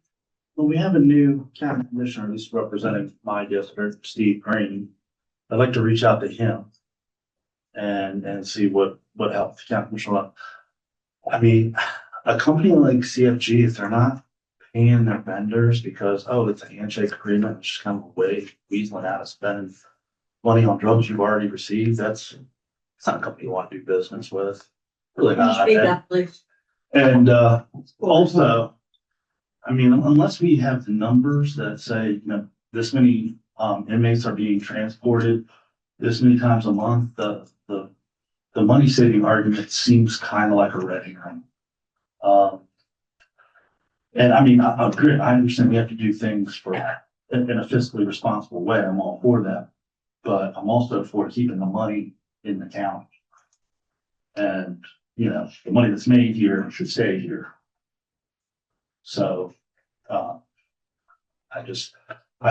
we have a new county commissioner who's representing my district, Steve Green. I'd like to reach out to him and see what help the county commissioner. I mean, a company like CFG, if they're not paying their vendors because, oh, it's a handshake agreement, it's just kind of a way of weaseling out of spending money on drugs you've already received, it's not a company you want to do business with. Really not. Speak up, please. And also, I mean, unless we have the numbers that say, you know, this many inmates are being transported this many times a month, the money saving argument seems kind of like a red herring. And I mean, I agree. I understand we have to do things in a fiscally responsible way. I'm all for that, but I'm also for keeping the money in the county. And, you know, the money that's made here should stay here. So, I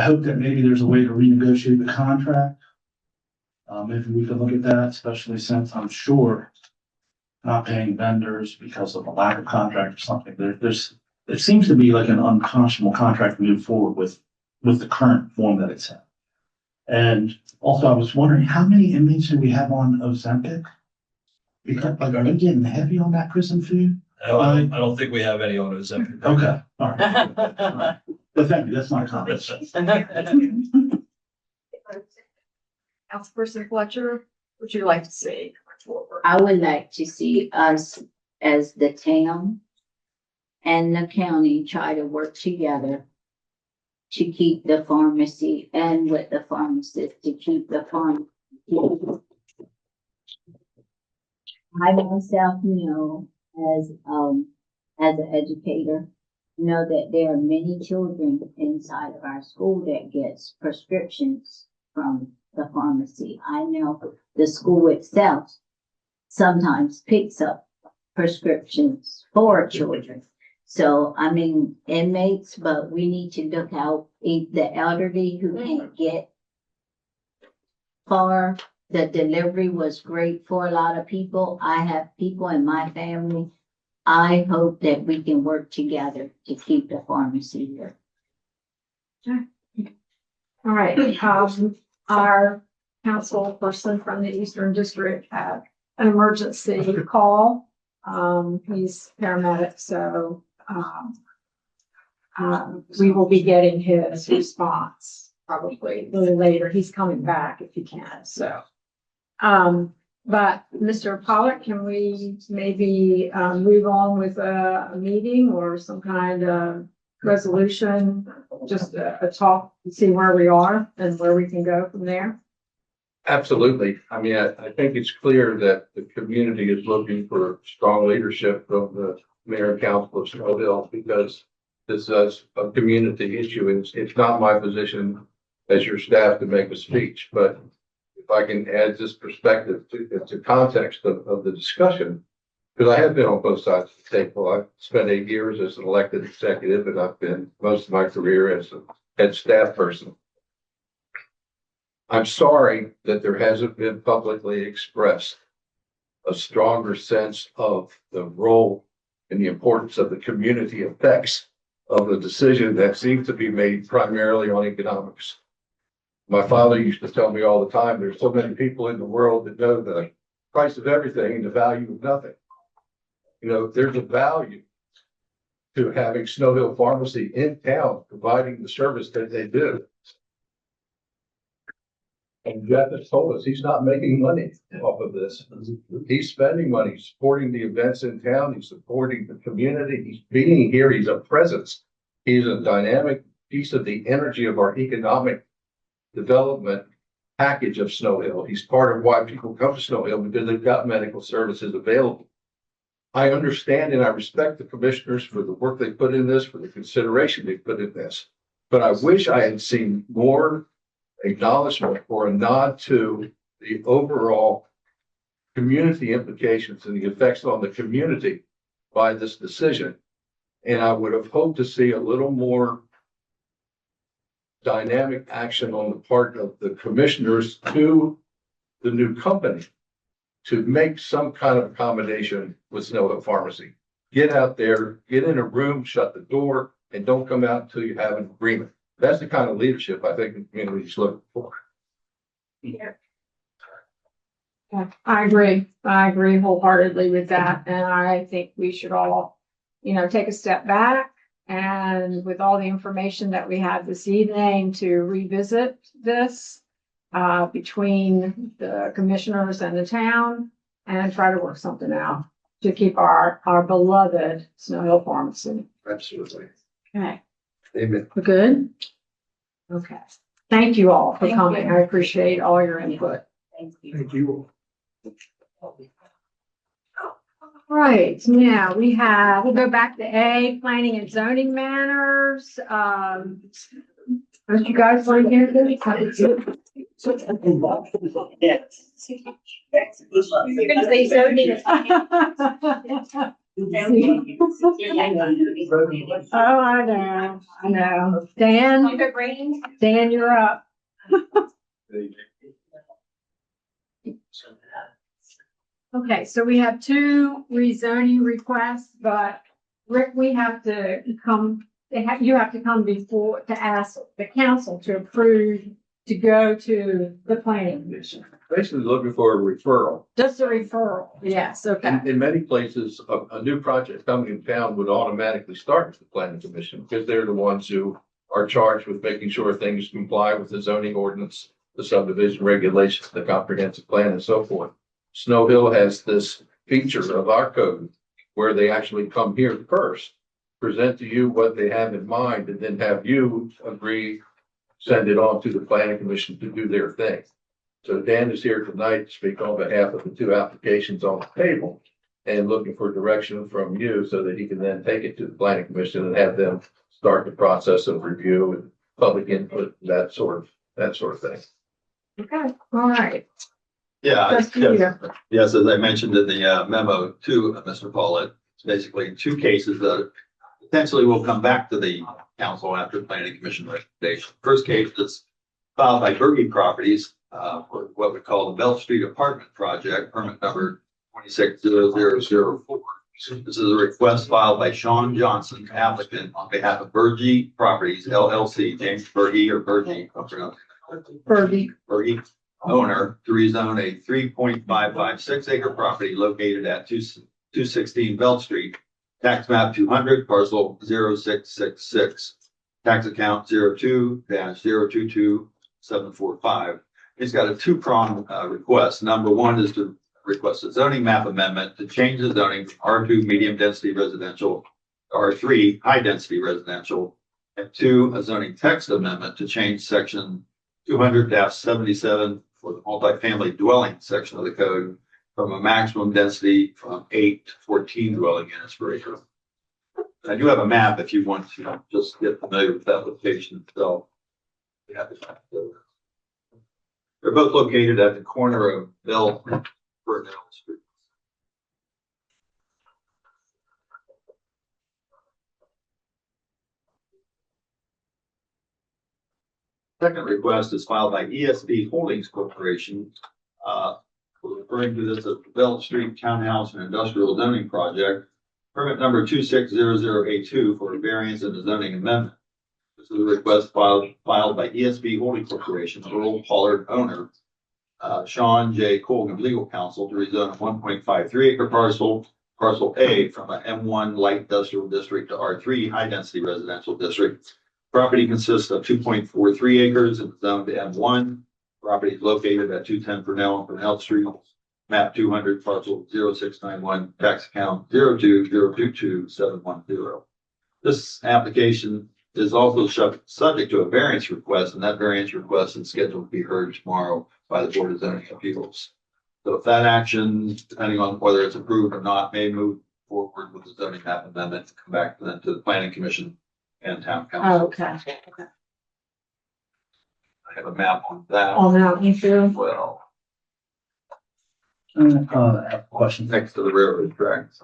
hope that maybe there's a way to renegotiate the contract. Maybe we could look at that, especially since I'm sure not paying vendors because of a lack of contract or something. There seems to be like an unconscionable contract moving forward with the current form that it's in. And also I was wondering, how many inmates do we have on Ozempic? Because, like, are they getting heavy on that prison food? I don't think we have any on Ozempic. Okay, all right. But thank you, that's my comment. Councilperson Fletcher, what would you like to see? I would like to see us as the town and the county try to work together to keep the pharmacy and with the pharmacist to keep the pharmacy. I myself know as an educator, know that there are many children inside of our school that gets prescriptions from the pharmacy. I know the school itself sometimes picks up prescriptions for children. So, I mean, inmates, but we need to look out the elderly who can't get far. The delivery was great for a lot of people. I have people in my family. I hope that we can work together to keep the pharmacy here. All right, our council person from the Eastern District had an emergency call. He's paramedic, so we will be getting his response probably a little later. He's coming back if he can, so. But Mr. Pollock, can we maybe move on with a meeting or some kind of resolution just a talk and see where we are and where we can go from there? Absolutely. I mean, I think it's clear that the community is looking for strong leadership from the mayor and council of Snow Hill because this is a community issue. It's not my position as your staff to make a speech, but if I can add this perspective to context of the discussion, because I have been on both sides of the table. I've spent 8 years as an elected executive, and I've been most of my career as a head staff person. I'm sorry that there hasn't been publicly expressed a stronger sense of the role and the importance of the community effects of the decision that seems to be made primarily on economics. My father used to tell me all the time, there's so many people in the world that know the price of everything and the value of nothing. You know, there's a value to having Snow Hill Pharmacy in town, providing the service that they do. And Jeff has told us he's not making money off of this. He's spending money supporting the events in town. He's supporting the community. He's being here. He's a presence. He's a dynamic piece of the energy of our economic development package of Snow Hill. He's part of why people come to Snow Hill because they've got medical services available. I understand and I respect the commissioners for the work they put in this, for the consideration they put in this. But I wish I had seen more acknowledgement or a nod to the overall community implications and the effects on the community by this decision. And I would have hoped to see a little more dynamic action on the part of the commissioners to the new company to make some kind of accommodation with Snow Hill Pharmacy. Get out there, get in a room, shut the door, and don't come out until you have an agreement. That's the kind of leadership I think the community is looking for. Yeah. I agree. I agree wholeheartedly with that. And I think we should all, take a step back and with all the information that we have this evening to revisit this between the commissioners and the town and try to work something out to keep our beloved Snow Hill Pharmacy. Absolutely. Okay. Amen. We're good? Okay. Thank you all for Thank coming. you. I appreciate all your input. Thank you. Thank you. Right, now we'll go back to A, planning and zoning matters. Don't you guys want to hear this? You're gonna say zoning. Oh, I know. Dan, Good brain. Dan, you're up. Okay, so we have 2 rezoning requests, but Rick, we have to come, you have to come before to ask the council to approve to go to the planning commission. Basically looking for a referral. Just a referral. Yes, okay. In many places, a new project coming in town would automatically start with the planning commission because they're the ones who are charged with making sure things comply with the zoning ordinance, the subdivision regulations, the comprehensive plan and so forth. Snow Hill has this feature of our code where they actually come here first, present to you what they have in mind, and then have you agree, send it on to the planning commission to do their thing. So Dan is here tonight to speak on behalf of the 2 applications on the table and looking for direction from you so that he can then take it to the planning commission and have them start the process of review and public input, that sort of thing. Okay, all right. Yeah, Trustee yes, Peter. yes, as I mentioned in the memo to Mr. Paulette, it's basically 2 cases that potentially will come back to the council after planning commission recommendation. First case is filed by Berge Properties for what we call the Bell Street Apartment Project, permit number 260004. This is a request filed by Sean Johnson, applicant, on behalf of Berge Properties LLC, James Berge or Berge, Berge owner, to rezone a 3.556 acre property located at 216 Bell Street, tax map 200, parcel 0666, tax account 02-022745. He's got a 2-pronged request. Number 1 is to request a zoning map amendment to change the zoning from R2 medium density residential to R3 high density residential And two, a zoning text amendment to change section 200-77 for the multifamily dwelling section of the code from a maximum density from 8 to 14 dwelling units per acre. I do have a map if you want to just get familiar with that location itself. Yeah, they're both located at the corner of Bell and Burnell Street. Second request is filed by ESB Holdings Corporation, referring to this as the Bell Street Townhouse and Industrial Zoning Project, permit number 260082 for a variance in the zoning amendment. This is a request filed by ESB Holdings Corporation, Earl Pollard owner, Sean J. Colgan, legal counsel, to rezone a 1.53 acre parcel A from an M1 light industrial district to R3 high density residential district. Property consists of 2.43 acres and zoned to M1. Property is located at 210 Purnell and Purnell Street, map 200, parcel 0691, tax account 020222710. This application is also subject to a variance request, and that variance request is scheduled to be heard tomorrow by the Board of Zoning Appeals. So if that action, depending on whether it's approved or not, may move forward with the zoning map amendment, come back then to the Planning Commission and Town Council. Oh, okay. I have a map on that. On that, you too. Well, I have a question. next to the railroad tracks.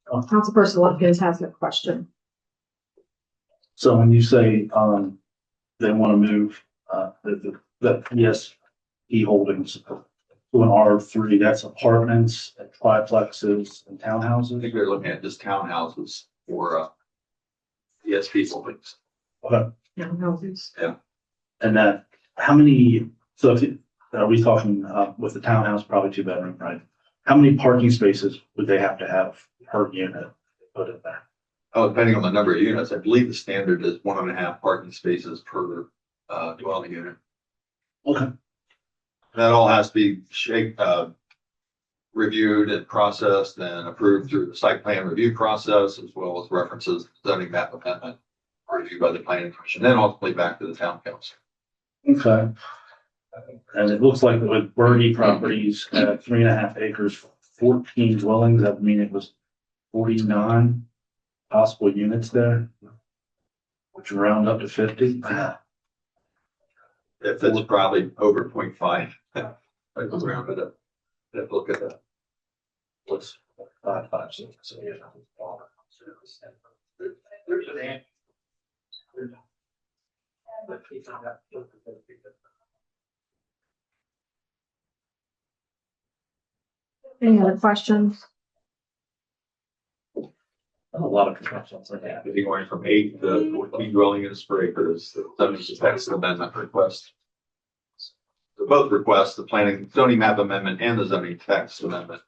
Councilperson Lumpkins has a question. So when you say, they want to move, the ESP Holdings to an R3, that's apartments, and triplexes and I townhouses? think they're looking at just townhouses for, ESP Holdings. Okay. Townhouses. And that, how many, so if, are we talking, with the townhouse, probably 2 bedroom, right? How many parking spaces would they have to have per unit put in there? Oh, depending on the number of units, I believe the standard is 1.5 parking spaces per dwelling unit. Okay. That all has to be reviewed and processed and approved through the site plan review process, as well as references to zoning map amendment reviewed by the planning commission, then ultimately back to the town council. Okay. And it looks like with Birdie Properties at 3.5 acres, 14 dwellings, that would mean it was 49 possible units there, which round up to 50. If that's probably over 0.5, I just round it up. Let's look at that. What's 556? So, yeah. Any other questions? A lot of constructions like that. Going from 8 to 14 dwelling units per acre is the zoning text amendment request. So both requests, the planning zoning map amendment and the zoning text amendment,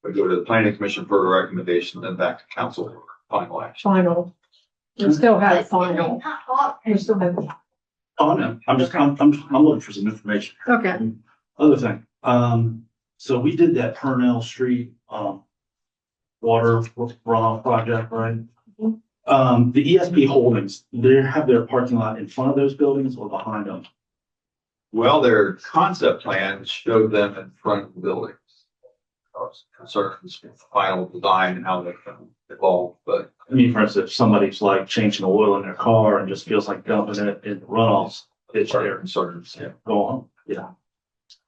would go to the planning commission for a recommendation, then back to council for final action. Final. We still have final. We still have. Oh, no, I'm looking for some information. Okay. Other thing, so we did that Purnell Street, water runoff project, right? The ESP Holdings, they have their parking lot in front of those buildings or behind them? Well, their concept plan showed them in front of the buildings. Concerns with the final design and how they can evolve, but I mean, for instance, if somebody's like changing the oil in their car and just feels like dumping it in the runoffs, it's there. concerns, yeah. Go on, yeah.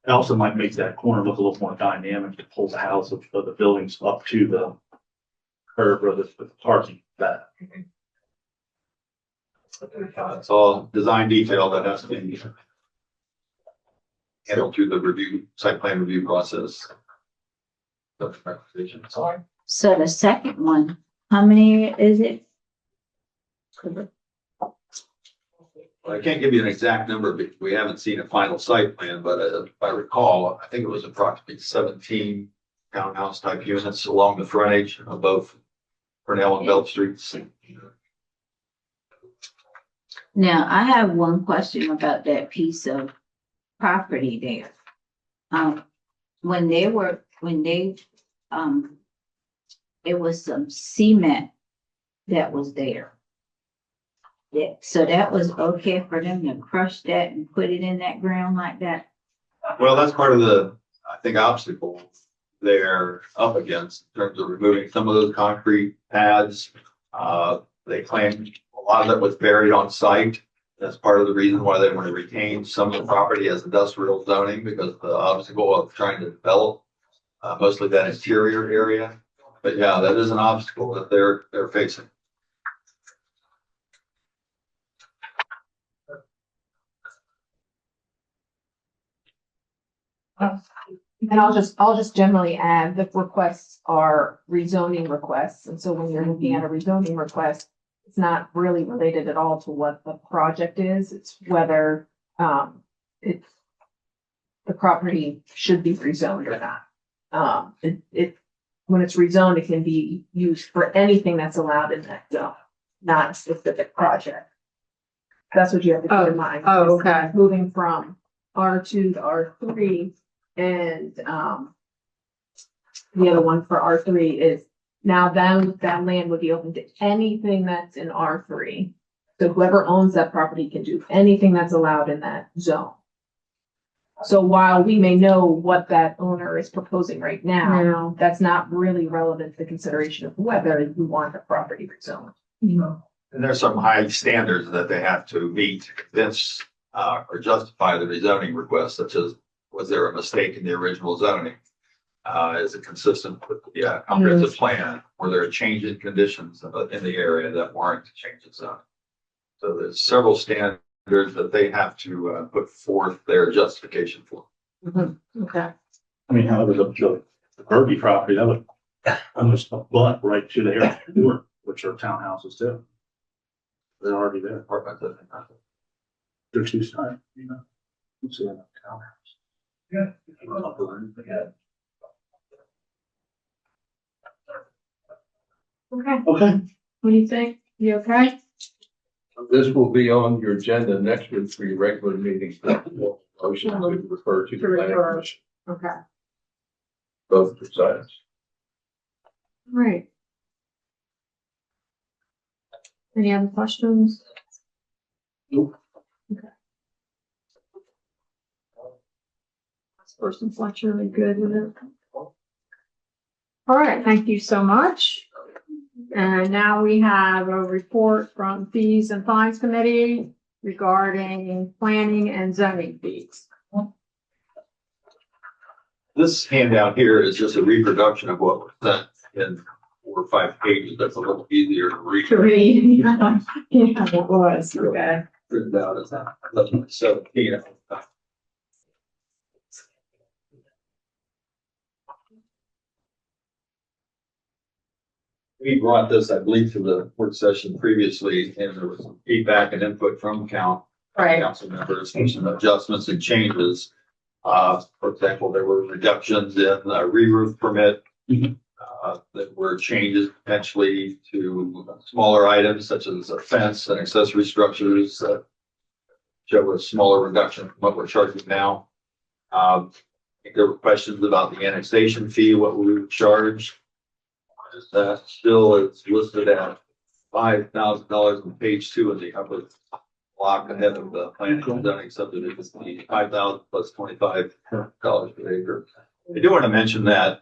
It also might make that corner look a little more dynamic to pull the house of the buildings up to the curb or the parking back. It's all design detail that has to be handled through the review, site plan review process. Sorry. So the second one, how many is it? I can't give you an exact number because we haven't seen a final site plan, but if I recall, I think it was approximately 17 townhouse type units along the frontage of both Purnell and Belt Streets. Now, I have one question about that piece of property there. When they, it was some cement that was there. Yeah, so that was okay for them to crush that and put it in that ground like that? Well, that's part of the, I think, obstacle they're up against in terms of removing some of those concrete pads. They claim a lot of that was buried on site. That's part of the reason why they want to retain some of the property as industrial zoning, because the obstacle of trying to develop mostly that interior area. But yeah, that is an obstacle that they're facing. And I'll just generally add that requests are rezoning requests. And so when you're looking at a rezoning request, it's not really related at all to what the project is. It's whether, it's, the property should be rezoned or not. When it's rezoned, it can be used for anything that's allowed in that zone, not a specific project. That's what you have to keep in mind. Oh, okay. Moving from R2 to R3. And the other one for R3 is now that land would be open to anything that's in R3. So whoever owns that property can do anything that's allowed in that zone. So while we may know what that owner is proposing right now, that's not really relevant to the consideration of whether you want the property rezoned. And there's some high standards that they have to meet to convince or justify the rezoning request, such as, was there a mistake in the original zoning? Is it consistent with the comprehensive plan? Were there changes in conditions in the area that warrant a change in zoning? So there's several standards that they have to put forth their justification for. Okay. I mean, however, the Bergie property, that would almost butt right to the area, which are townhouses too. They're already there. They're two sides, you know. It's a townhouse. Yeah. Okay, Okay. what do you think? You okay? This will be on your agenda next week for your regular meetings. Motion to refer to the planning commission, Okay, both sides. right. Any other questions? Nope. Okay. Person Fletcher, really good with it. All right, thank you so much. And now we have a report from Fees and Fines Committee regarding planning and zoning fees. This handout here is just a reproduction of what was sent in 4 or 5 pages. That's a little easier to read. To read, yeah, it was, okay. Printed out as that. 17. We brought this, I believe, to the work session previously, and there was some feedback and input from council members, and some adjustments and changes. For example, there were reductions in re-roof permit. There were changes potentially to smaller items such as a fence and accessory structures. Show a smaller reduction from what we're charging now. I think there were questions about the annexation fee, what we would charge. That still is listed at $5,000 on page 2 of the upper block ahead of the planning and zoning subdivision. $5,000 plus $25 per acre. I do want to mention that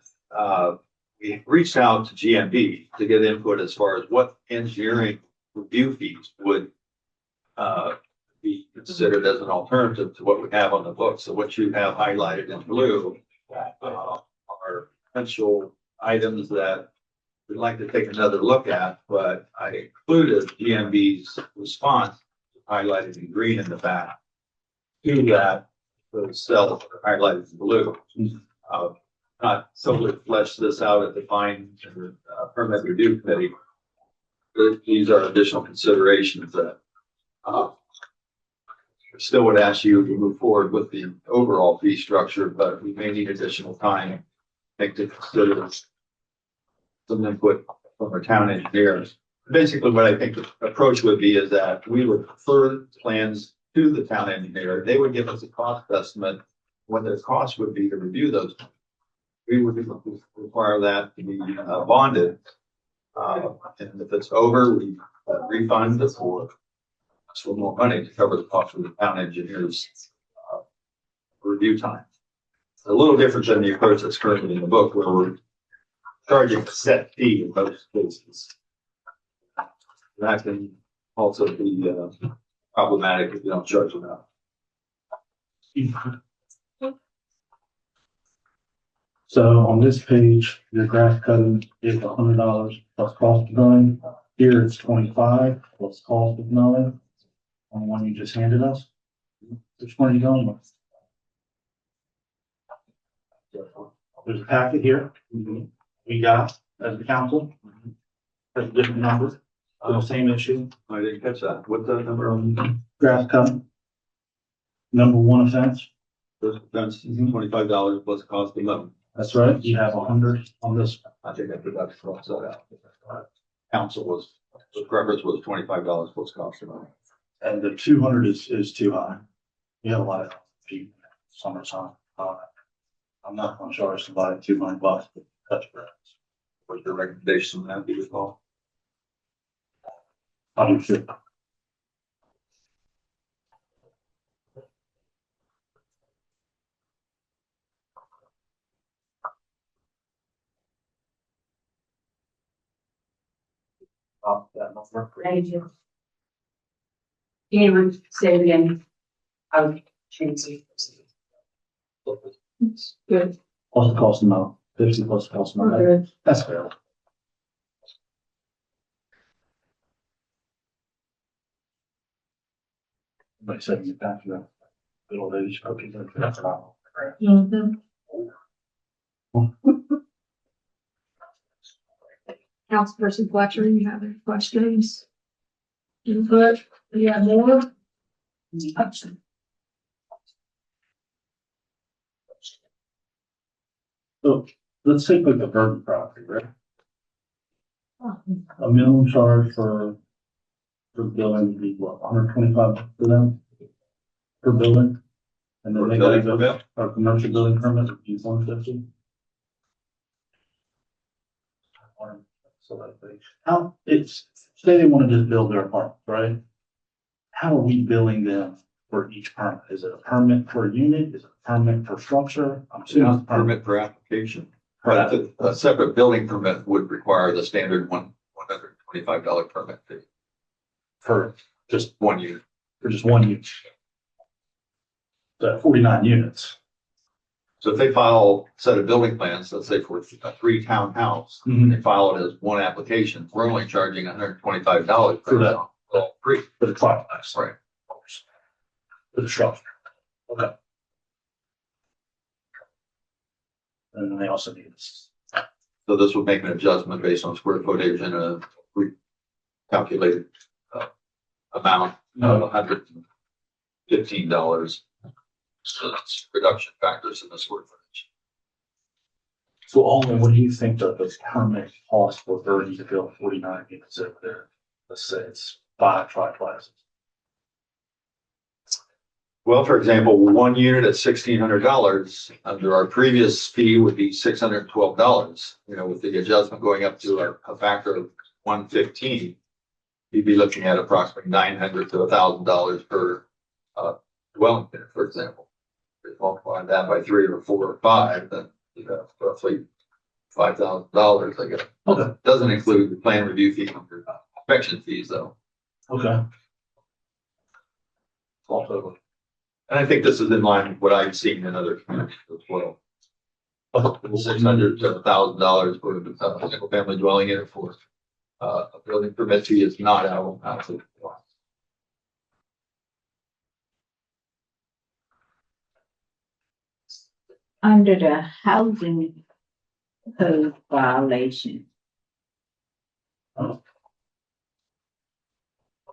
we reached out to GMB to get input as far as what engineering review fees would be considered as an alternative to what we have on the books. So what you have highlighted in blue are potential items that we'd like to take another look at, but I included GMB's response highlighted in green in the back to that, those cells are highlighted in blue. Not solely flesh this out at the fine permit review committee. But these are additional considerations that still would ask you to move forward with the overall fee structure, but we may need additional time, I think, to consider some input from our town engineers. basically what I think the approach would be is that we would refer plans to the town engineer. They would give us a cost estimate, what their cost would be to review those. We would require that to be bonded. And if it's over, we refund it for more money to cover the cost of the town engineer's review time. A little different than the approach that's currently in the book, where we're charging a set fee in most cases. That can also be problematic if you don't charge enough. So on this page, your grass cutting is $100 plus cost of mowing. Here it's 25 plus cost of mowing. On the one you just handed us. Which one are you going with? There's a packet here. We got as the council. There's different numbers. Same issue. I didn't catch that. What's that number on? Grass cutting. Number one offense. First offense, $25 plus cost of mowing. That's right. You have 100 on this. I think I forgot to cross that out. Council was, the preference was $25 plus cost of mowing. And the 200 is too high. You have a lot of people summertime. I'm not going to charge somebody $200 to cut your grass. What's your recommendation on that, do you recall? I'll do shit. That number. Thank you. Can you say it again? I'll change it. Good. Plus the cost of mow, 50 plus the cost of mow. Good. That's fair. Like I said, you back to the good old age, okay, that's a lot. Mhm. Councilperson Fletcher, you have any questions? Input, you have more? So let's take like the Burton property, right? A minimum charge for building would be what, 125 for them? Per building? And then they got Building permit? a commercial building permit would be 150. So that they, how, it's, say they want to just build their apartment, right? How are we billing them for each permit? Is it a permit per unit? Is it a permit per structure? I'm assuming it's a Permit per application. But a separate building permit would require the standard $125 permit fee for just one unit. for just one unit. So 49 units. So if they file a set of building plans, let's say for a 3-town house, they file it as one application, we're only charging $125 For that. All three. For the complex. Right. For the structure. Okay. And then they also need this. So this would make an adjustment based on square footage and a calculated amount of $115. So that's reduction factors in the square footage. So Alden, what do you think that the permit cost for 30 to build 49 units over there? Let's say it's 5 triplexes. Well, for example, one unit at $1,600 under our previous fee would be $612. You know, with the adjustment going up to a factor of 115, you'd be looking at approximately $900 to $1,000 per dwelling unit, for example. If you multiply that by 3 or 4 or 5, then you have roughly $5,000. I guess. Okay. Doesn't include the plan review fee or inspection fees, though. Okay. Also. And I think this is in line with what I've seen in other communities as well. $600 to $1,000 for a single family dwelling unit for a building permit fee is not out of the line. Under the housing code violation.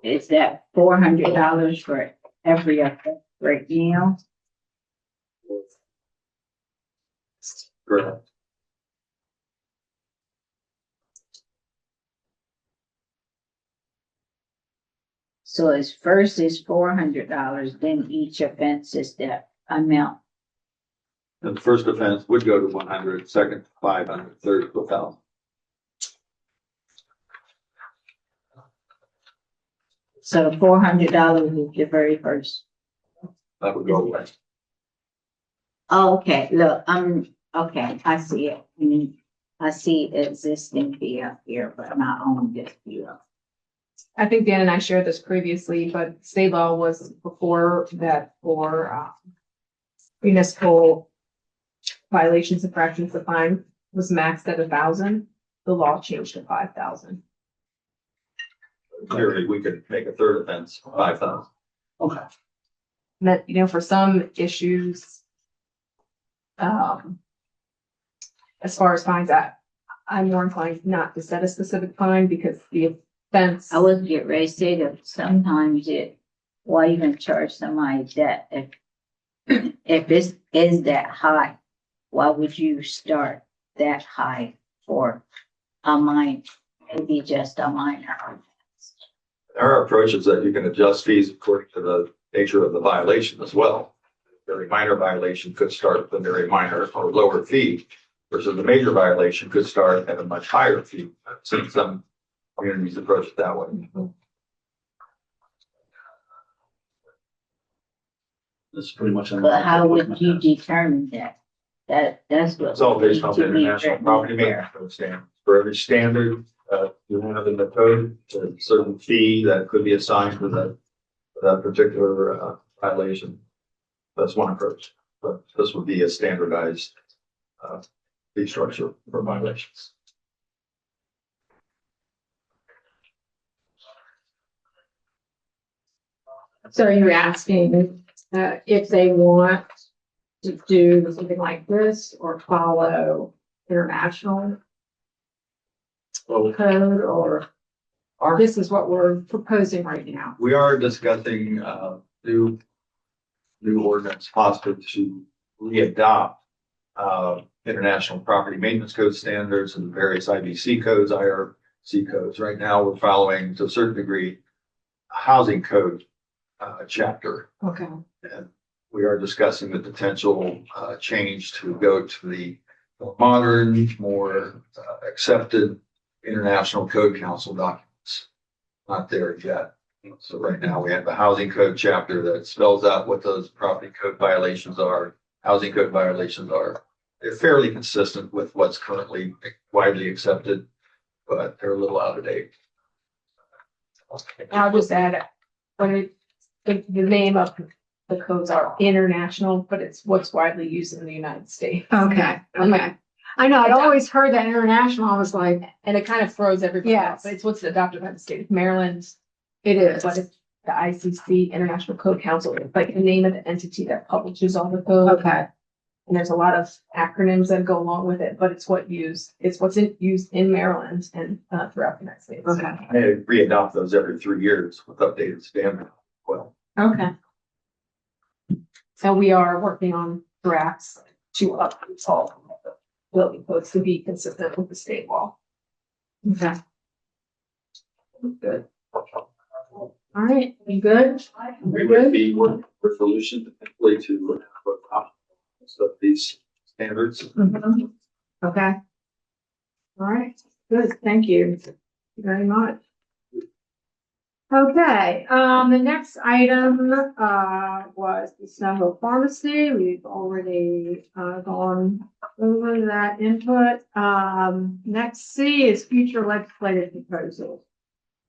Is that $400 for every right now? Correct. So it's first is $400, then each offense is that amount. And the first offense would go to 100, second 500, third to 1,000. So $400 is the very first. That would go away. Oh, okay, look, okay, I see it. I see existing fee up here, but not on this fee up. I think Dan and I shared this previously, but state law was before that for municipal violations, infractions, the fine was maxed at 1,000. The law changed to 5,000. Clearly, we could make a third offense 5,000. Okay. That, you know, for some issues, as far as fines, I'm more inclined not to set a specific fine because the offense. I was get ready to say that sometimes why even charge somebody that if it is that high, why would you start that high for a minor, maybe just a minor? Our approach is that you can adjust fees according to the nature of the violation as well. A very minor violation could start with a very minor or lower fee, versus the major violation could start at a much higher fee. I've seen some communities approach it that way. That's pretty much. But how would you determine that? That's what. It's all based on the to me International written Property there. Maintenance Code standards. For every standard you have in the code, a certain fee that could be assigned to that particular violation. That's one approach, but this would be a standardized fee structure for violations. So are you asking, if they want to do something like this or follow international code or this is what we're proposing right now? We are discussing new ordinance possible to readopt International Property Maintenance Code standards and various IBC codes, IRC codes. Right now, we're following to a certain degree a housing code chapter. Okay. And we are discussing the potential change to go to the more modern, more accepted International Code Council documents. Not there yet. So right now we have the housing code chapter that spells out what those property code violations are, housing code violations are. They're fairly consistent with what's currently widely accepted, but they're a little out of date. I'll just add, the name of the codes are international, but it's what's widely used in the United States. Okay, okay. I know, I'd always heard that international, I was like, And it kind of throws everybody Yes. off. But it's what's adopted by the state of Maryland. it is. But it's the ICC, International Code Council, it's like the name of the entity that publishes all the code. Okay, And there's a lot of acronyms that go along with it, but it's what's used used in Maryland and throughout the United States. okay, They readopt those every 3 years with updated standards. Well, okay. So we are working on drafts to update all the building codes to be consistent with the state law. Okay. Good. All right, you good? we would be working with resolution potentially to adopt some of these standards. Mhm. Okay. All right, good, thank you very much. Okay, the next item, was the Snow Hill Pharmacy. We've already, gone over that input. Next C is future legislative proposals.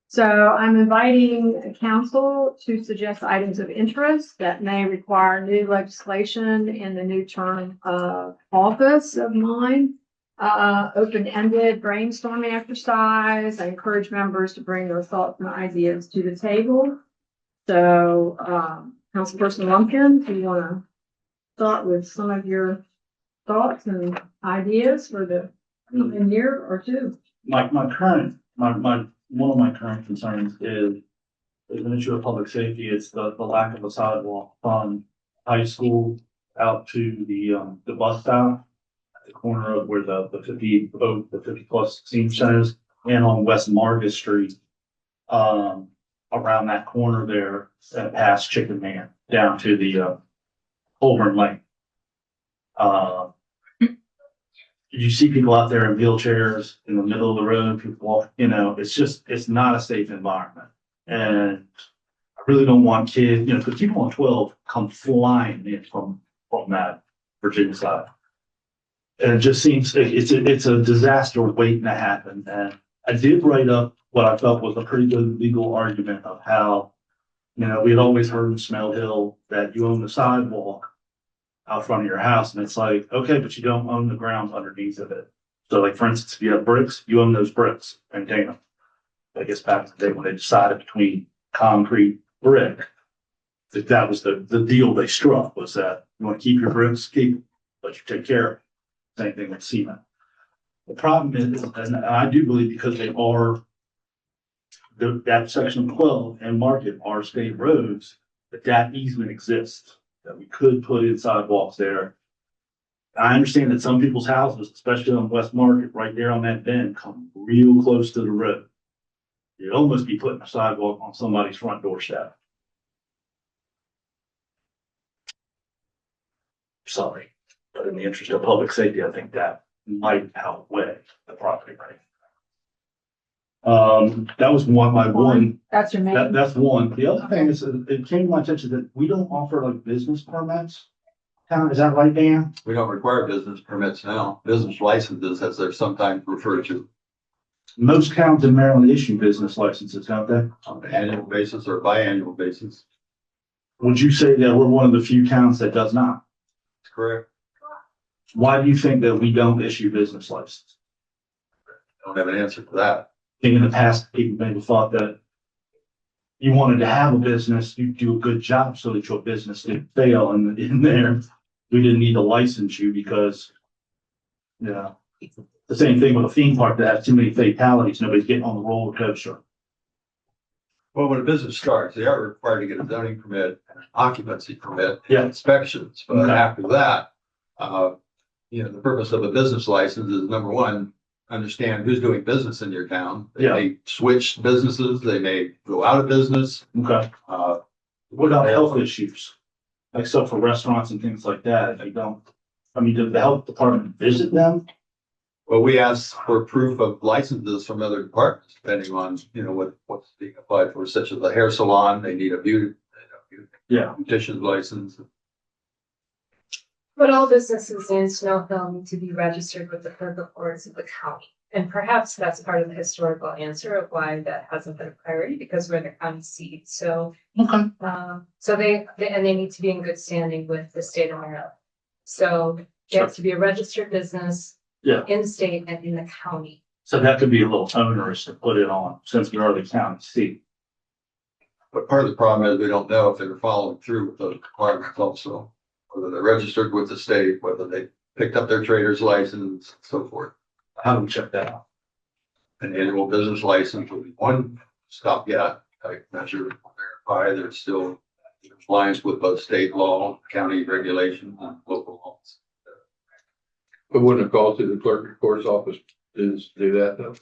So I'm inviting council to suggest items of interest that may require new legislation in the new term of office of mine. Open-ended brainstorming exercise. I encourage members to bring their thoughts and ideas to the table. So, Councilperson Lumpkin, do you want to start with some of your thoughts and ideas for the coming year or two? One of my current concerns is an issue of public safety. It's the lack of a sidewalk from high school out to the bus stop at the corner of where the 50 plus senior centers and on West Market Street. around that corner there, past Chicken Man, down to the, Holborn Lane. You see people out there in wheelchairs in the middle of the road, people walk, it's not a safe environment. And I really don't want kids, because people on 12 come flying in from that Virginia side. And it just seems, it's a disaster waiting to happen. And I did write up what I felt was a pretty good legal argument of how, we had always heard in Smell Hill that you own the sidewalk out front of your house, and it's like, okay, but you don't own the ground underneath of it. So like, for instance, if you have bricks, you own those bricks, maintain them. I guess back in the day when they decided between concrete, brick, that was the deal they struck, was that you want to keep your bricks, keep them, but you take care of it. Same thing with cement. The problem is, and I do believe because they are, that section 12 and Market are state roads, that easement exists, that we could put in sidewalks there. I understand that some people's houses, especially on West Market, right there on that bend, come real close to the road. You'd almost be putting a sidewalk on somebody's front doorstep. Sorry, but in the interest of public safety, I think that might outweigh the property right. That was one. That's your main. That's one. The other thing is, it came to my attention that we don't offer like business permits. Is that right, Dan? We don't require business permits now. Business licenses, as they're sometimes referred to, Most towns in Maryland issue business licenses, don't they? on an annual basis or biannual basis. Would you say that we're one of the few towns that does not? That's correct. Why do you think that we don't issue business licenses? I don't have an answer to that. I think in the past, people maybe thought that you wanted to have a business, you do a good job so that your business didn't fail, and in there, we didn't need to license you because, the same thing with a theme park that has too many fatalities, nobody's getting on the roller coaster. Well, when a business starts, they are required to get a zoning permit, an occupancy permit, Yeah. inspections. But Okay. after that, the purpose of a business license is, number one, understand who's doing business in your town. They Yeah. may switch businesses, they may go out of business. Okay. What about health issues? Like stuff for restaurants and things like that, they don't, did the health department visit them? Well, we ask for proof of licenses from other departments, depending on, what's being applied for, such as a hair salon, they need a beautician's license. But all businesses in Snow Hill need to be registered with the clerk of courts of the county. And perhaps that's part of the historical answer of why that hasn't been a priority, because we're the county seat. So, Okay. so they need to be in good standing with the state of Maryland. So they have to be a registered business Yeah. in the state and in the county. So that could be a little onerous to put it on, since we are the county seat. But part of the problem is we don't know if they're following through with those requirements also, whether they're registered with the state, whether they picked up their trader's license, so forth. How do we check that out? An annual business license will be one stopgap type measure to verify they're still in compliance with both state law, county regulations, and local laws. But wouldn't a call to the clerk of court's office is do that though?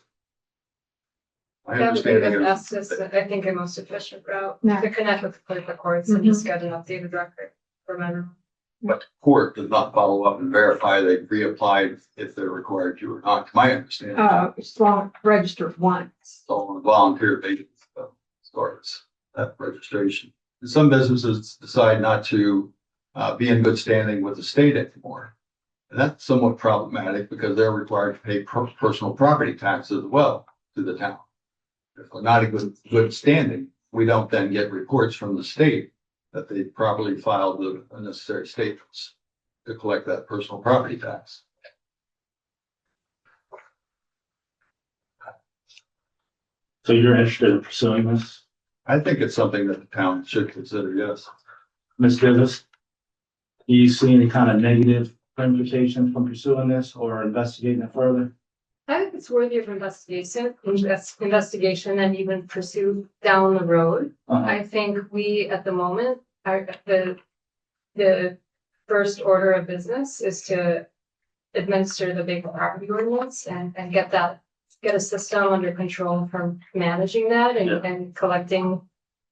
My That would be the understanding is fastest, I think, a most efficient route Yeah. to connect with the clerk of courts and just get an updated record from everyone. but the court does not follow up and verify they've reapplied if they're required to or not, to my understanding. It's long registered once. It's all on a volunteer basis, as far as that registration. And some businesses decide not to be in good standing with the state anymore. And that's somewhat problematic because they're required to pay personal property taxes as well to the town. If they're not in good standing, we don't then get reports from the state that they properly filed the necessary statements to collect that personal property tax. So you're interested in pursuing this? I think it's something that the town should consider, yes. Ms. Davis? Do you see any kind of negative ramifications from pursuing this or investigating it further? I think it's worthy of investigation and even pursue down the road. I think we, at the moment, are the first order of business is to administer the vacant property ordinance and get a system under control for managing that and collecting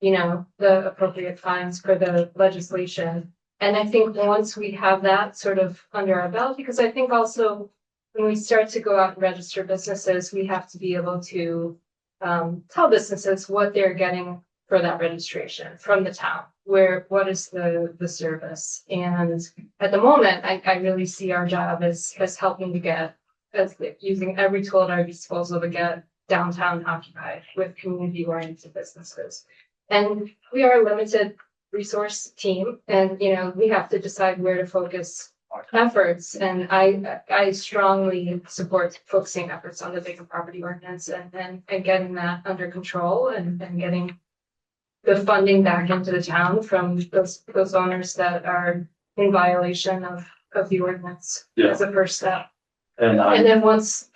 the appropriate funds for the legislation. And I think once we have that sort of under our belt, because I think also when we start to go out and register businesses, we have to be able to tell businesses what they're getting for that registration from the town, what is the service. And at the moment, I really see our job as helping to get, as using every tool at our disposal to get downtown occupied with community oriented businesses. And we are a limited resource team, and we have to decide where to focus efforts. And I strongly support focusing efforts on the vacant property ordinance and getting that under control and getting the funding back into the town from those owners that are in violation of the ordinance as a first step. And then once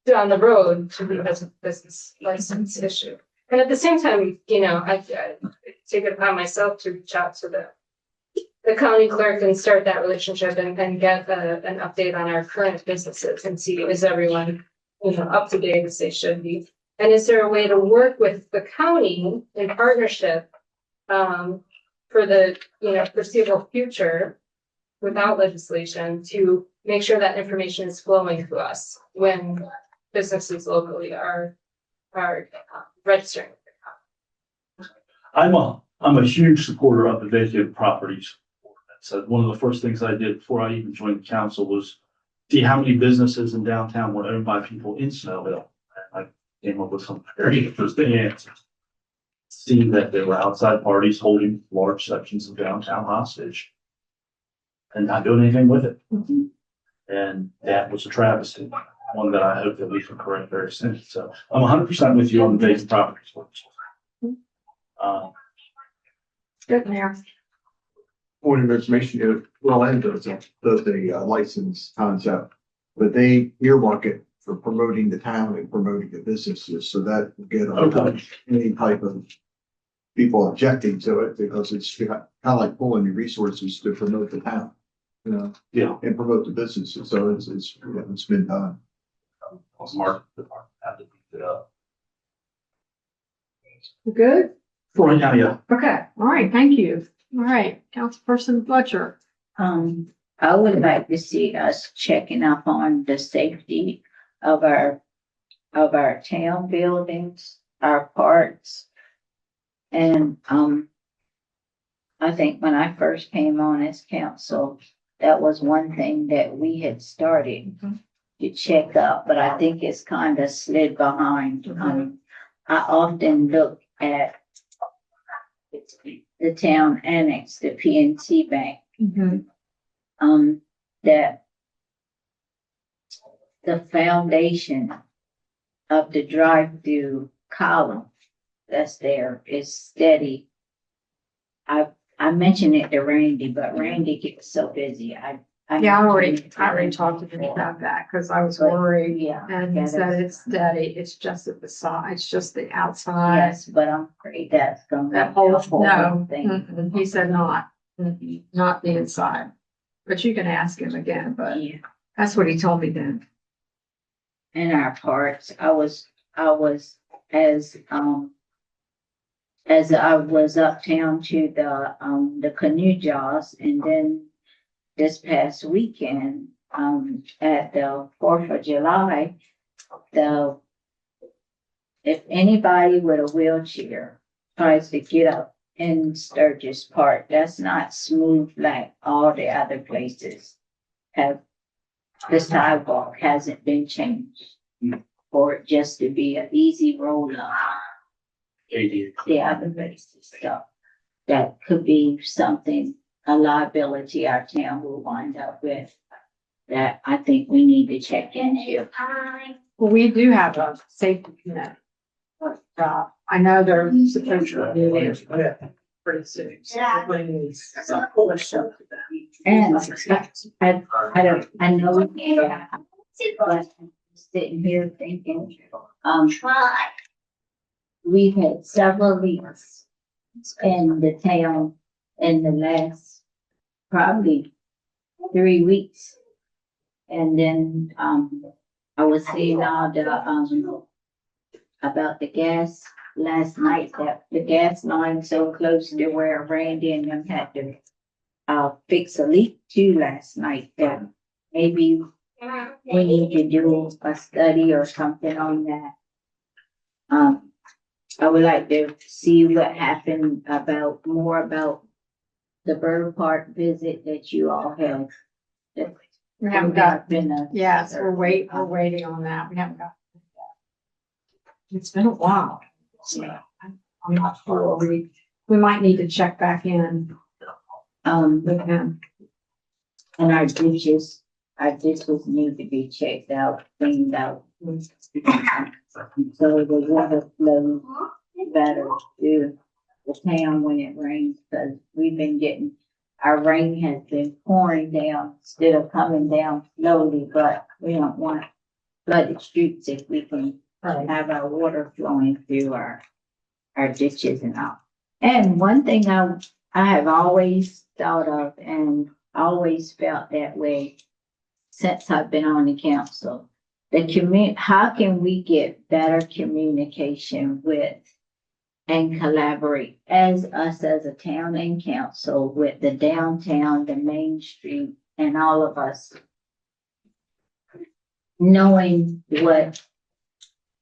down the road to leave as a business license issue. And at the same time, I take it upon myself to reach out to the county clerk and start that relationship and get an update on our current businesses and see, is everyone, up to date as they should be? And is there a way to work with the county in partnership for the, foreseeable future without legislation to make sure that information is flowing to us when businesses locally are registering? I'm a huge supporter of the vacant properties. So one of the first things I did before I even joined the council was see how many businesses in downtown were owned by people in Snellville. I came up with some very interesting answers. Seeing that there were outside parties holding large sections of downtown hostage and not doing anything with it. Mm-hmm. And that was a travesty, one that I hope that we can correct very soon. So I'm 100% with you on the vacant properties. Good, Mayor. Point of information, well, and does a license concept, but they earmark it for promoting the town and promoting the businesses, so that will get any type of people objecting to it, because it's kind of like pulling your resources to promote the town, and promote the businesses. So it's been done. Smart department had to beat it up. Good? For right now, yeah. Okay, all right, thank you. All right, Councilperson Fletcher. I would like to see us checking up on the safety of our town buildings, our parks. And, I think when I first came on as council, that was one thing that we had started to check up, but I think it's kind of slid behind. I often look at the town annex, the PNC Bank, that the foundation of the drive-through column that's there is steady. I mentioned it to Randy, but Randy gets so busy. I already talked to him about that because I was worried. Yeah. And he said it's steady. It's just at the side. It's just the outside. Yes, but I'm afraid that's gonna. That whole thing. He said not the inside. But you can ask him again, but that's what he told me then. In our parks, I was as I was uptown to the canoe jaws, and then this past weekend, at the 4th of July, if anybody with a wheelchair tries to get up in Sturgis Park, that's not smooth like all the other places the sidewalk hasn't been changed for it just to be an easy roll up. The other places, so that could be something, a liability our town will wind up with that I think we need to check into. Well, we do have a safety net. I know they're supposed to do it pretty soon. So everybody needs some push up to that. And I know, but I'm sitting here thinking, we've had several leaks in the town in the last probably 3 weeks. And then, I was seeing all the, about the gas last night that the gas line so close to where Randy and them had to fix a leak too last night, that maybe we need to do a study or something on that. I would like to see what happened more about the bird park visit that you all have. We haven't got, been a. yes, we're waiting on that. We haven't got. It's been a while. So I'm not sure. We might need to check back in with him. And our dishes need to be checked out, cleaned out. So the water flows better to the town when it rains, because we've been getting, our rain has been pouring down instead of coming down slowly, but we don't want flooded streets if we can have our water flowing through our ditches and all. And one thing I have always thought of and always felt that way since I've been on the council, how can we get better communication with and collaborate as us as a town and council with the downtown, the Main Street, and all of us knowing what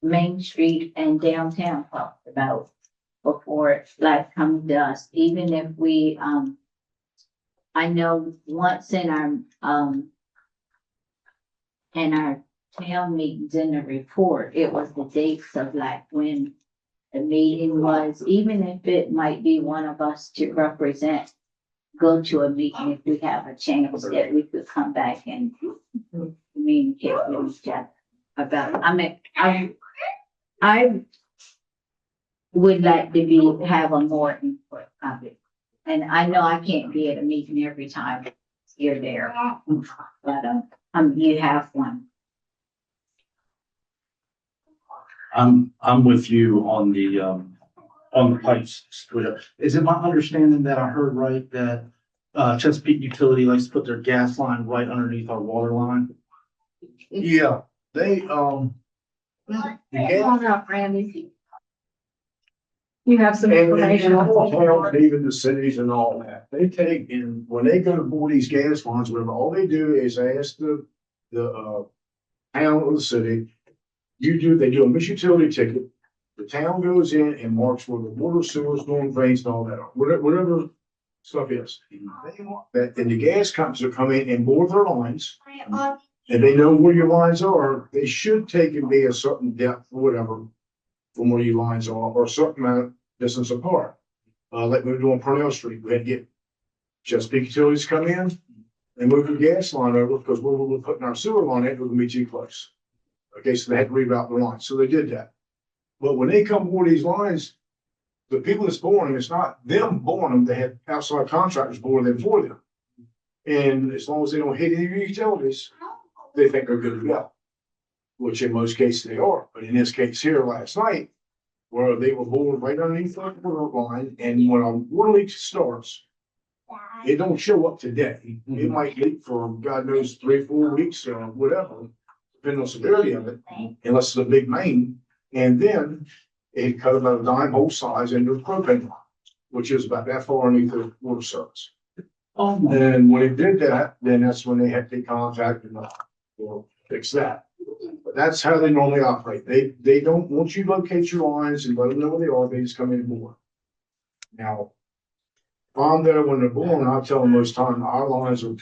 Main Street and downtown talked about before it like comes to us, even if we, I know once in our town meetings in the report, it was the dates of like when the meeting was, even if it might be one of us to represent, go to a meeting if we have a chance that we could come back and communicate with each other about it. I would like to have a more input of it. And I know I can't be at a meeting every time you're there, but you have one. I'm with you on the pipes. Is it my understanding that I heard right that Chesapeake Utility likes to put their gas line right underneath our water line? Yeah, they, Come on up, Randy. You have some and information. all towns, even the cities and all that, they take in, when they go to bore these gas lines, whatever, all they do is ask the town or the city, they do a Miss Utility ticket. The town goes in and marks where the water, sewers, storm drains and all that are, whatever stuff is. They want that, and the gas companies will come in and bore their lines. And they know where your lines are. They should take and be a certain depth or whatever from where your lines are, or a certain amount of distance apart. Like we were doing Purnell Street, we had to get Chesapeake Utilities come in and move the gas line over, because where we were putting our sewer line at, it would be too close. Okay, so they had to reroute the line, so they did that. But when they come bore these lines, the people that's boring them, it's not them boring them, they have outside contractors boring them for them. And as long as they don't hit any of your utilities, they think they're good to go, which in most cases they are. But in this case here last night, where they were bored right underneath the water line, and when a water leak starts, it don't show up today. It might leak for God knows 3 or 4 weeks or whatever, depending on the severity of it, unless it's a big main. And then it cut about a dime hole size into the propane line, which is about that far underneath the water service. And when it did that, then that's when they had to contact and fix that. But that's how they normally operate. They don't, once you locate your lines and let them know where they are, they just come in and bore. Now, if I'm there when they're boring, I tell them most time our lines are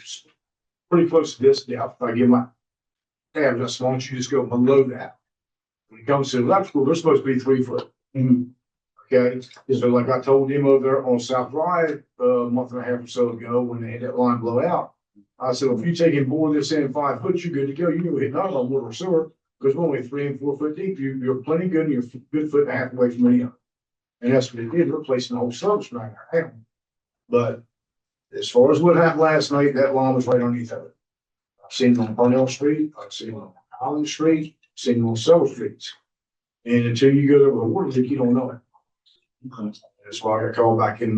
pretty close to this depth. I give my tab, just why don't you just go below that. When it comes to electrical, they're supposed to be 3 foot. Okay, so like I told him over there on South Drive a month and a half or so ago, when they had that line blow out, I said, if you take and bore this in 5 foot, you're good to go. You can hit none of them water or sewer, because we're only 3 and 4 foot deep. You're plenty good, and you're a good foot and a half away from any of it. And that's what they did, replacing the whole service right now. But as far as what happened last night, that line was right underneath of it. I've seen it on Purnell Street, I've seen it on Holland Street, I've seen it on several streets. And until you go over the water leak, you don't know it. That's why I got called back in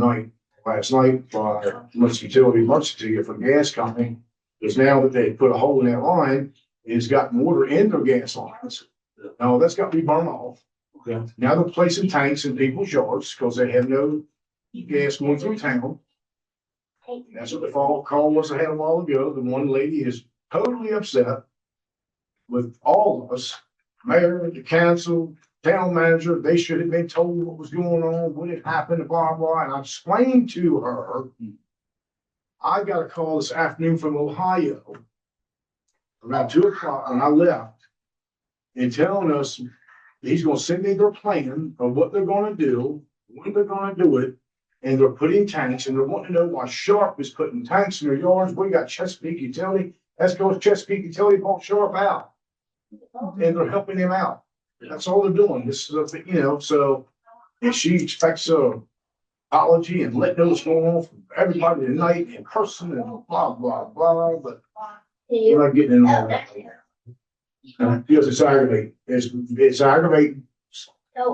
last night by Emergency Utility Emergency for the gas company. Because now that they put a hole in that line, it's gotten water in their gas lines. Now that's got to be burned off. Okay. Now they're placing tanks in people's yards because they have no gas going through town. That's what the fall call was I had a while ago. The one lady is totally upset with all of us, mayor, the council, town manager. They should have been told what was going on, what had happened, blah, blah. And I explained to her, I got a call this afternoon from Ohio around 2 o'clock when I left and telling us he's gonna send me their plan of what they're gonna do, when they're gonna do it. And they're putting tanks and they're wanting to know why Sharp is putting tanks in their yards. We got Chesapeake Utility. That's because Chesapeake Utility bought Sharp out. And they're helping him out. That's all they're doing. This is a, so if she expects a apology and let know what's going on from everybody tonight in person and blah, blah, blah, but we're not getting in all that. Because it's aggravating. It's aggravating.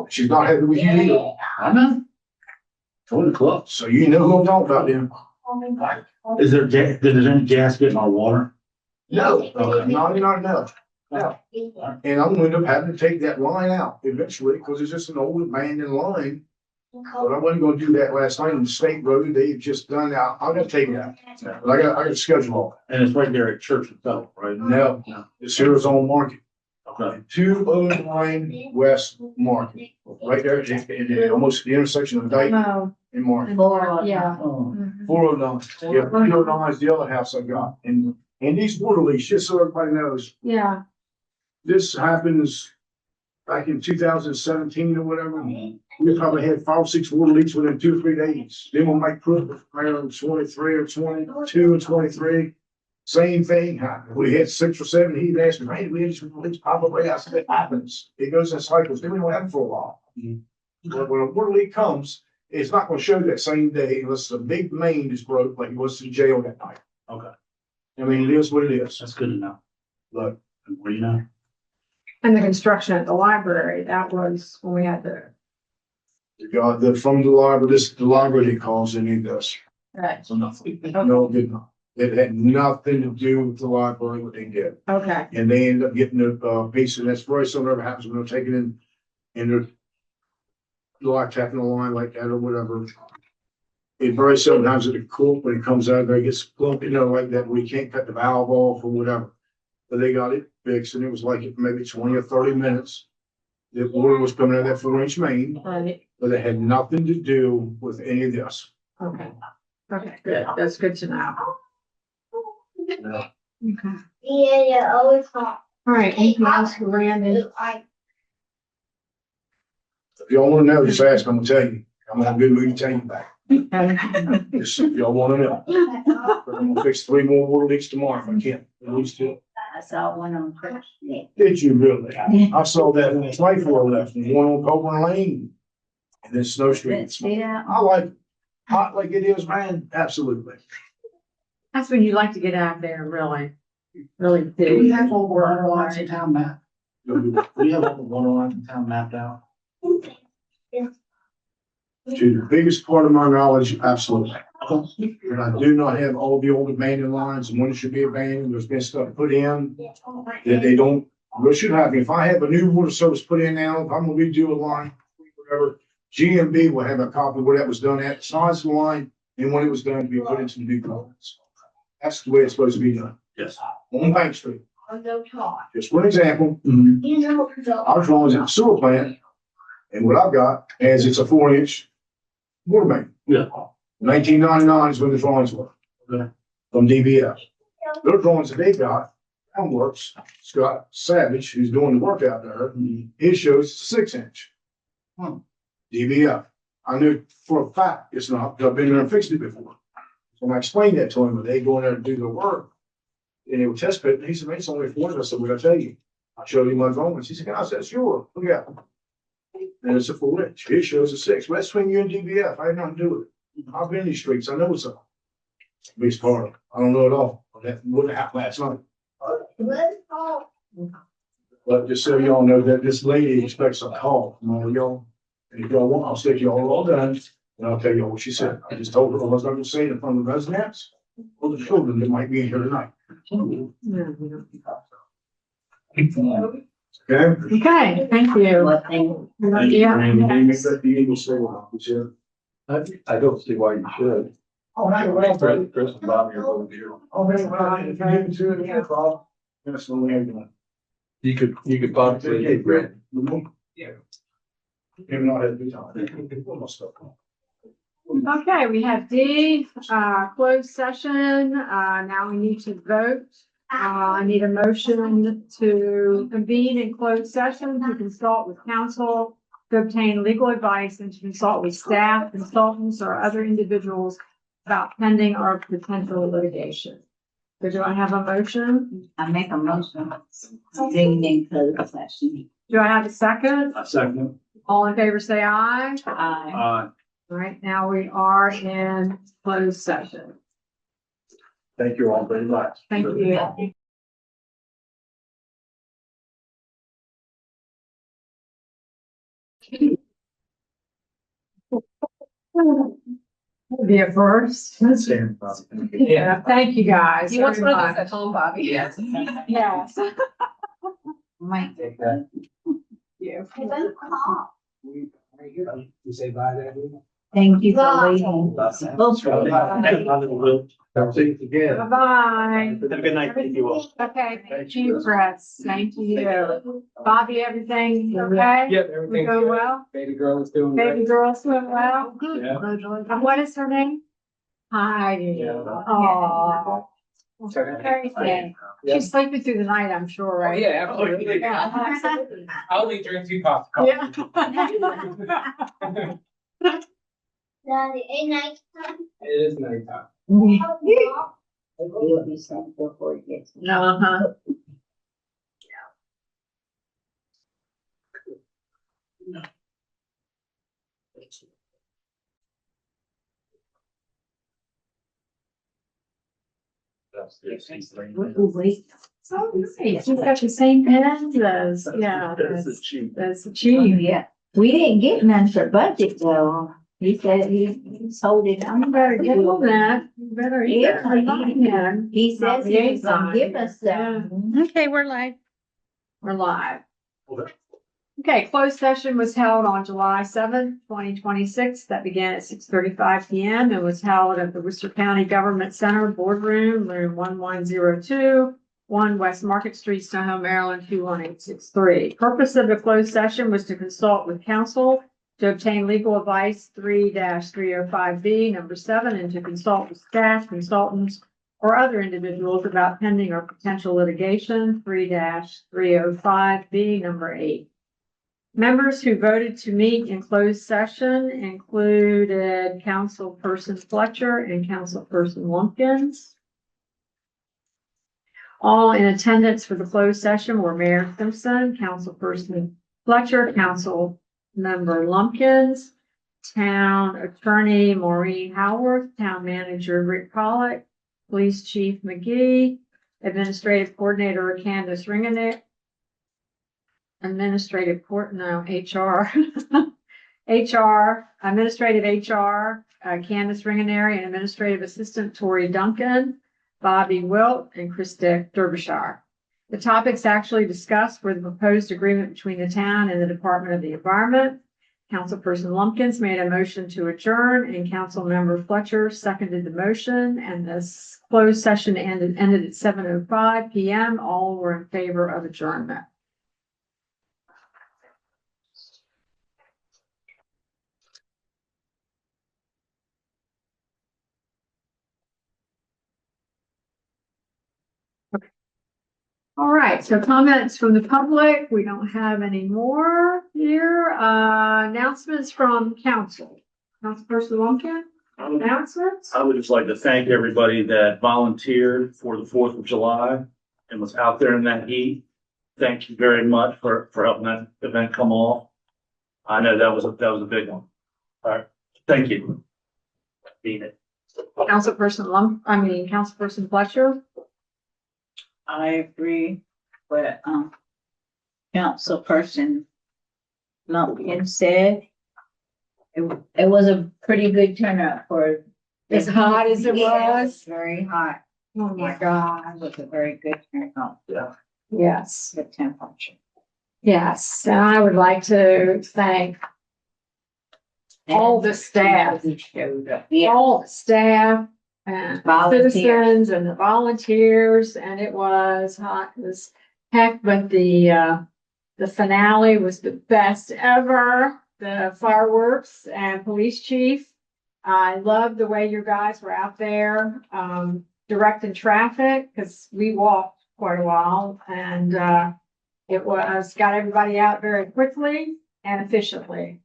She's not happy with you either. I know. Join the club. So you know who I'm talking about then. Is there any gas getting our water? No, not enough. No. And I'm gonna end up having to take that line out eventually, because it's just an old abandoned line. But I wasn't gonna do that last night on the state road. They've just done that. I'm gonna take it out. But I got a schedule on And it's right there at Church itself, right? it. No, it's Arizona Market. Okay. 209 West Market, right there, in almost the intersection of Dyke No, and Market. yeah. Oh. 409, yeah, 309 is the other house I got. And these water leaks, just so everybody knows, Yeah, this happens back in 2017 or whatever. We probably had 5 or 6 water leaks within 2 or 3 days. Then when Mike Pruitt was mayor in 23 or 22 and 23, same thing happened. We had 6 or 7. He'd asked me, hey, we had some leaks pop up. I said, it happens. It goes in cycles. Then we don't have it for a while. But when a water leak comes, it's not going to show that same day unless the big main is broke, like it was in jail that night. Okay. I mean, it is what it is. That's good to know. Look, What do you know? and the construction at the library, that was when we had the, from the library, the library that calls any of this. right, So nothing. No, it did not. It had nothing to do with the library, what they did. okay, And they end up getting a piece, and that's very similar to what happens when they're taking in, and they're like tapping a line like that or whatever. It very sometimes at the court, when it comes out, there gets plugged, like that, where you can't cut the valve off or whatever. But they got it fixed, and it was like maybe 20 or 30 minutes. The water was coming out of that 4-inch main, right, but it had nothing to do with any of this. okay. Okay, good, that's good to know. No. Okay, Yeah, always hot. all right, anything else for Randy? If y'all wanna know, just ask, I'm gonna tell you. I'm in a good mood to tell you back. Okay. Just if y'all wanna know. But I'm gonna fix 3 more water leaks tomorrow if I can, at least 2. I saw one on Church. Did you really? I saw that last night before I left, and one on Coburn Lane. And then Snow Street. See that? I like it. Hot like it is, man, absolutely. That's when you like to get out there, really, really Do we do. have all the water lines in town mapped? Do we have all the water lines in town mapped out? To the biggest part of my knowledge, absolutely. And I do not have all the old abandoned lines, and when it should be abandoned, there's been stuff put in that they don't, what should happen, if I have a new water service put in now, if I'm gonna redo a line, whatever, GMB will have a copy of where that was done at, size of the line, and when it was done to be put into the new culverts. That's the way it's supposed to be done, Yes. on Bank Street. Just for an example, our drawings at the sewer plant, and what I've got is it's a 4-inch water main. Yeah. 1999 is when the drawings were. Okay. From DBF. Their drawings that they got, Works, Scott Savage, who's doing the work out there, it shows 6-inch. DBF. I knew for a fact it's not, because I've been there and fixed it before. So when I explained that to him, but they go in there and do the work, and they would test it, and he said, man, it's only 4 inches. I said, what did I tell you? I showed him my drawings. He said, I said, sure, look at it. And it's a 4-inch. It shows a 6. Well, that's between you and DBF. I had nothing to do with it. I've been in these streets. I know what's up. Biggest part of it. I don't know at all. That wouldn't happen last night. But just so y'all know that this lady expects a call from all y'all. And if y'all want, I'll stick y'all all done. And I'll tell y'all what she said. I just told her I was not gonna say it in front of the residents or the children that might be in here tonight. Okay? Okay, thank you. Well, thank Yeah. Is that the Eagle Stable, Jim? I don't see why you should. Oh, right, right. Chris and Bobby are both here. Oh, very well. If you give it to it, yeah, Bob. That's the way I'm doing. You could possibly get Brent. Yeah. Maybe not have to be almost stuff. Okay, we have D, closed session. Now we need to vote. I need a motion to convene in closed session to consult with counsel, to obtain legal advice and to consult with staff, consultants, or other individuals about pending or potential litigation. So do I have a motion? I make a motion. Convening closed session. Do I have a second? A second. All in favor, say aye. Aye. All right, now we are in closed session. Thank you all very much. Thank you. Be a first. Yeah, thank you guys. He wants one of those very at home, Bobby. Yes. Yes. Mike. You. You say bye there. Thank you for waiting. See you again. Bye-bye. Have a good night. Thank you all. Okay, thank you, Chris. Thank you. Bobby, everything okay? Yep, We everything's go good. well? Baby girl is doing Baby great. girl's doing well? Good. Yeah. And what is her name? Heidi. Oh. Very sad. She's sleeping through the night, I'm sure, right? Yeah, absolutely. Yeah. I only drink 2 cups. Yeah. Daddy, ain't night time? It is nighttime. You'll be sent before it gets. Uh-huh. Wait. So nice. She's got the same pens as, yeah, That's as the chief. the chief. Yeah, we didn't get none for budget though. He said he sold it. You better give him that. You better, you Yeah, better remind him. He says he was gonna give us some. Okay, we're live. We're live. Okay, closed session was held on July 7th, 2026. That began at 6:35 PM and was held at the Worcester County Government Center Boardroom, room 1102, 1 West Market Street, Snohomish, Maryland, 21863. Purpose of the closed session was to consult with counsel, to obtain legal advice 3-305B, number 7, and to consult with staff, consultants, or other individuals about pending or potential litigation 3-305B, number 8. Members who voted to meet in closed session included Councilperson Fletcher and Councilperson Lumpkins. All in attendance for the closed session were Mayor Simpson, Councilperson Fletcher, Councilmember Lumpkins, Town Attorney Maureen Howarth, Town Manager Rick Pollock, Police Chief McGee, Administrative Coordinator Candace Ringanick, Administrative HR, Candace Ringanary, and Administrative Assistant Tori Duncan, Bobby Wilt, and Krista Derbyshire. The topics actually discussed were the proposed agreement between the town and the Department of the Environment. Councilperson Lumpkins made a motion to adjourn, and Councilmember Fletcher seconded the motion, and this closed session ended at 7:05 PM. All were in favor of adjournment. All right, so comments from the public. We don't have any more here. Announcements from council. Councilperson Lumpkin, announcements? I would just like to thank everybody that volunteered for the 4th of July and was out there in that heat. Thank you very much for helping that event come off. I know that was a big one. All right, thank you. Being it. Councilperson Fletcher. I agree with, Councilperson Lumpkin said. It was a pretty good turnout for. As hot as it Yeah, was? Very hot. Oh my It God. was a very good turnout. Yeah. Yes. The temperature. Yes, and I would like to thank all the staff, Who showed up. Yeah, all the staff and Volunteers. citizens and the volunteers, and it was hot as heck, but the finale was the best ever. The fireworks and police chief. I love the way you guys were out there, directing traffic, because we walked quite a while, and, it got everybody out very quickly and efficiently.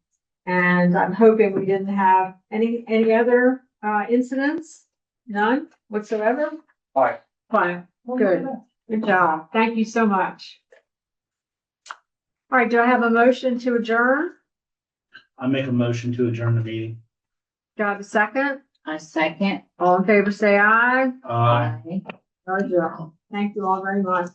And I'm hoping we didn't have any other, incidents, none whatsoever. Fine. Fine, good, good job. Thank you so much. All right, do I have a motion to adjourn? I make a motion to adjourn the meeting. Do I have a second? a second. All in favor, say aye. Aye. Aye. Adjourn. Thank you all very much.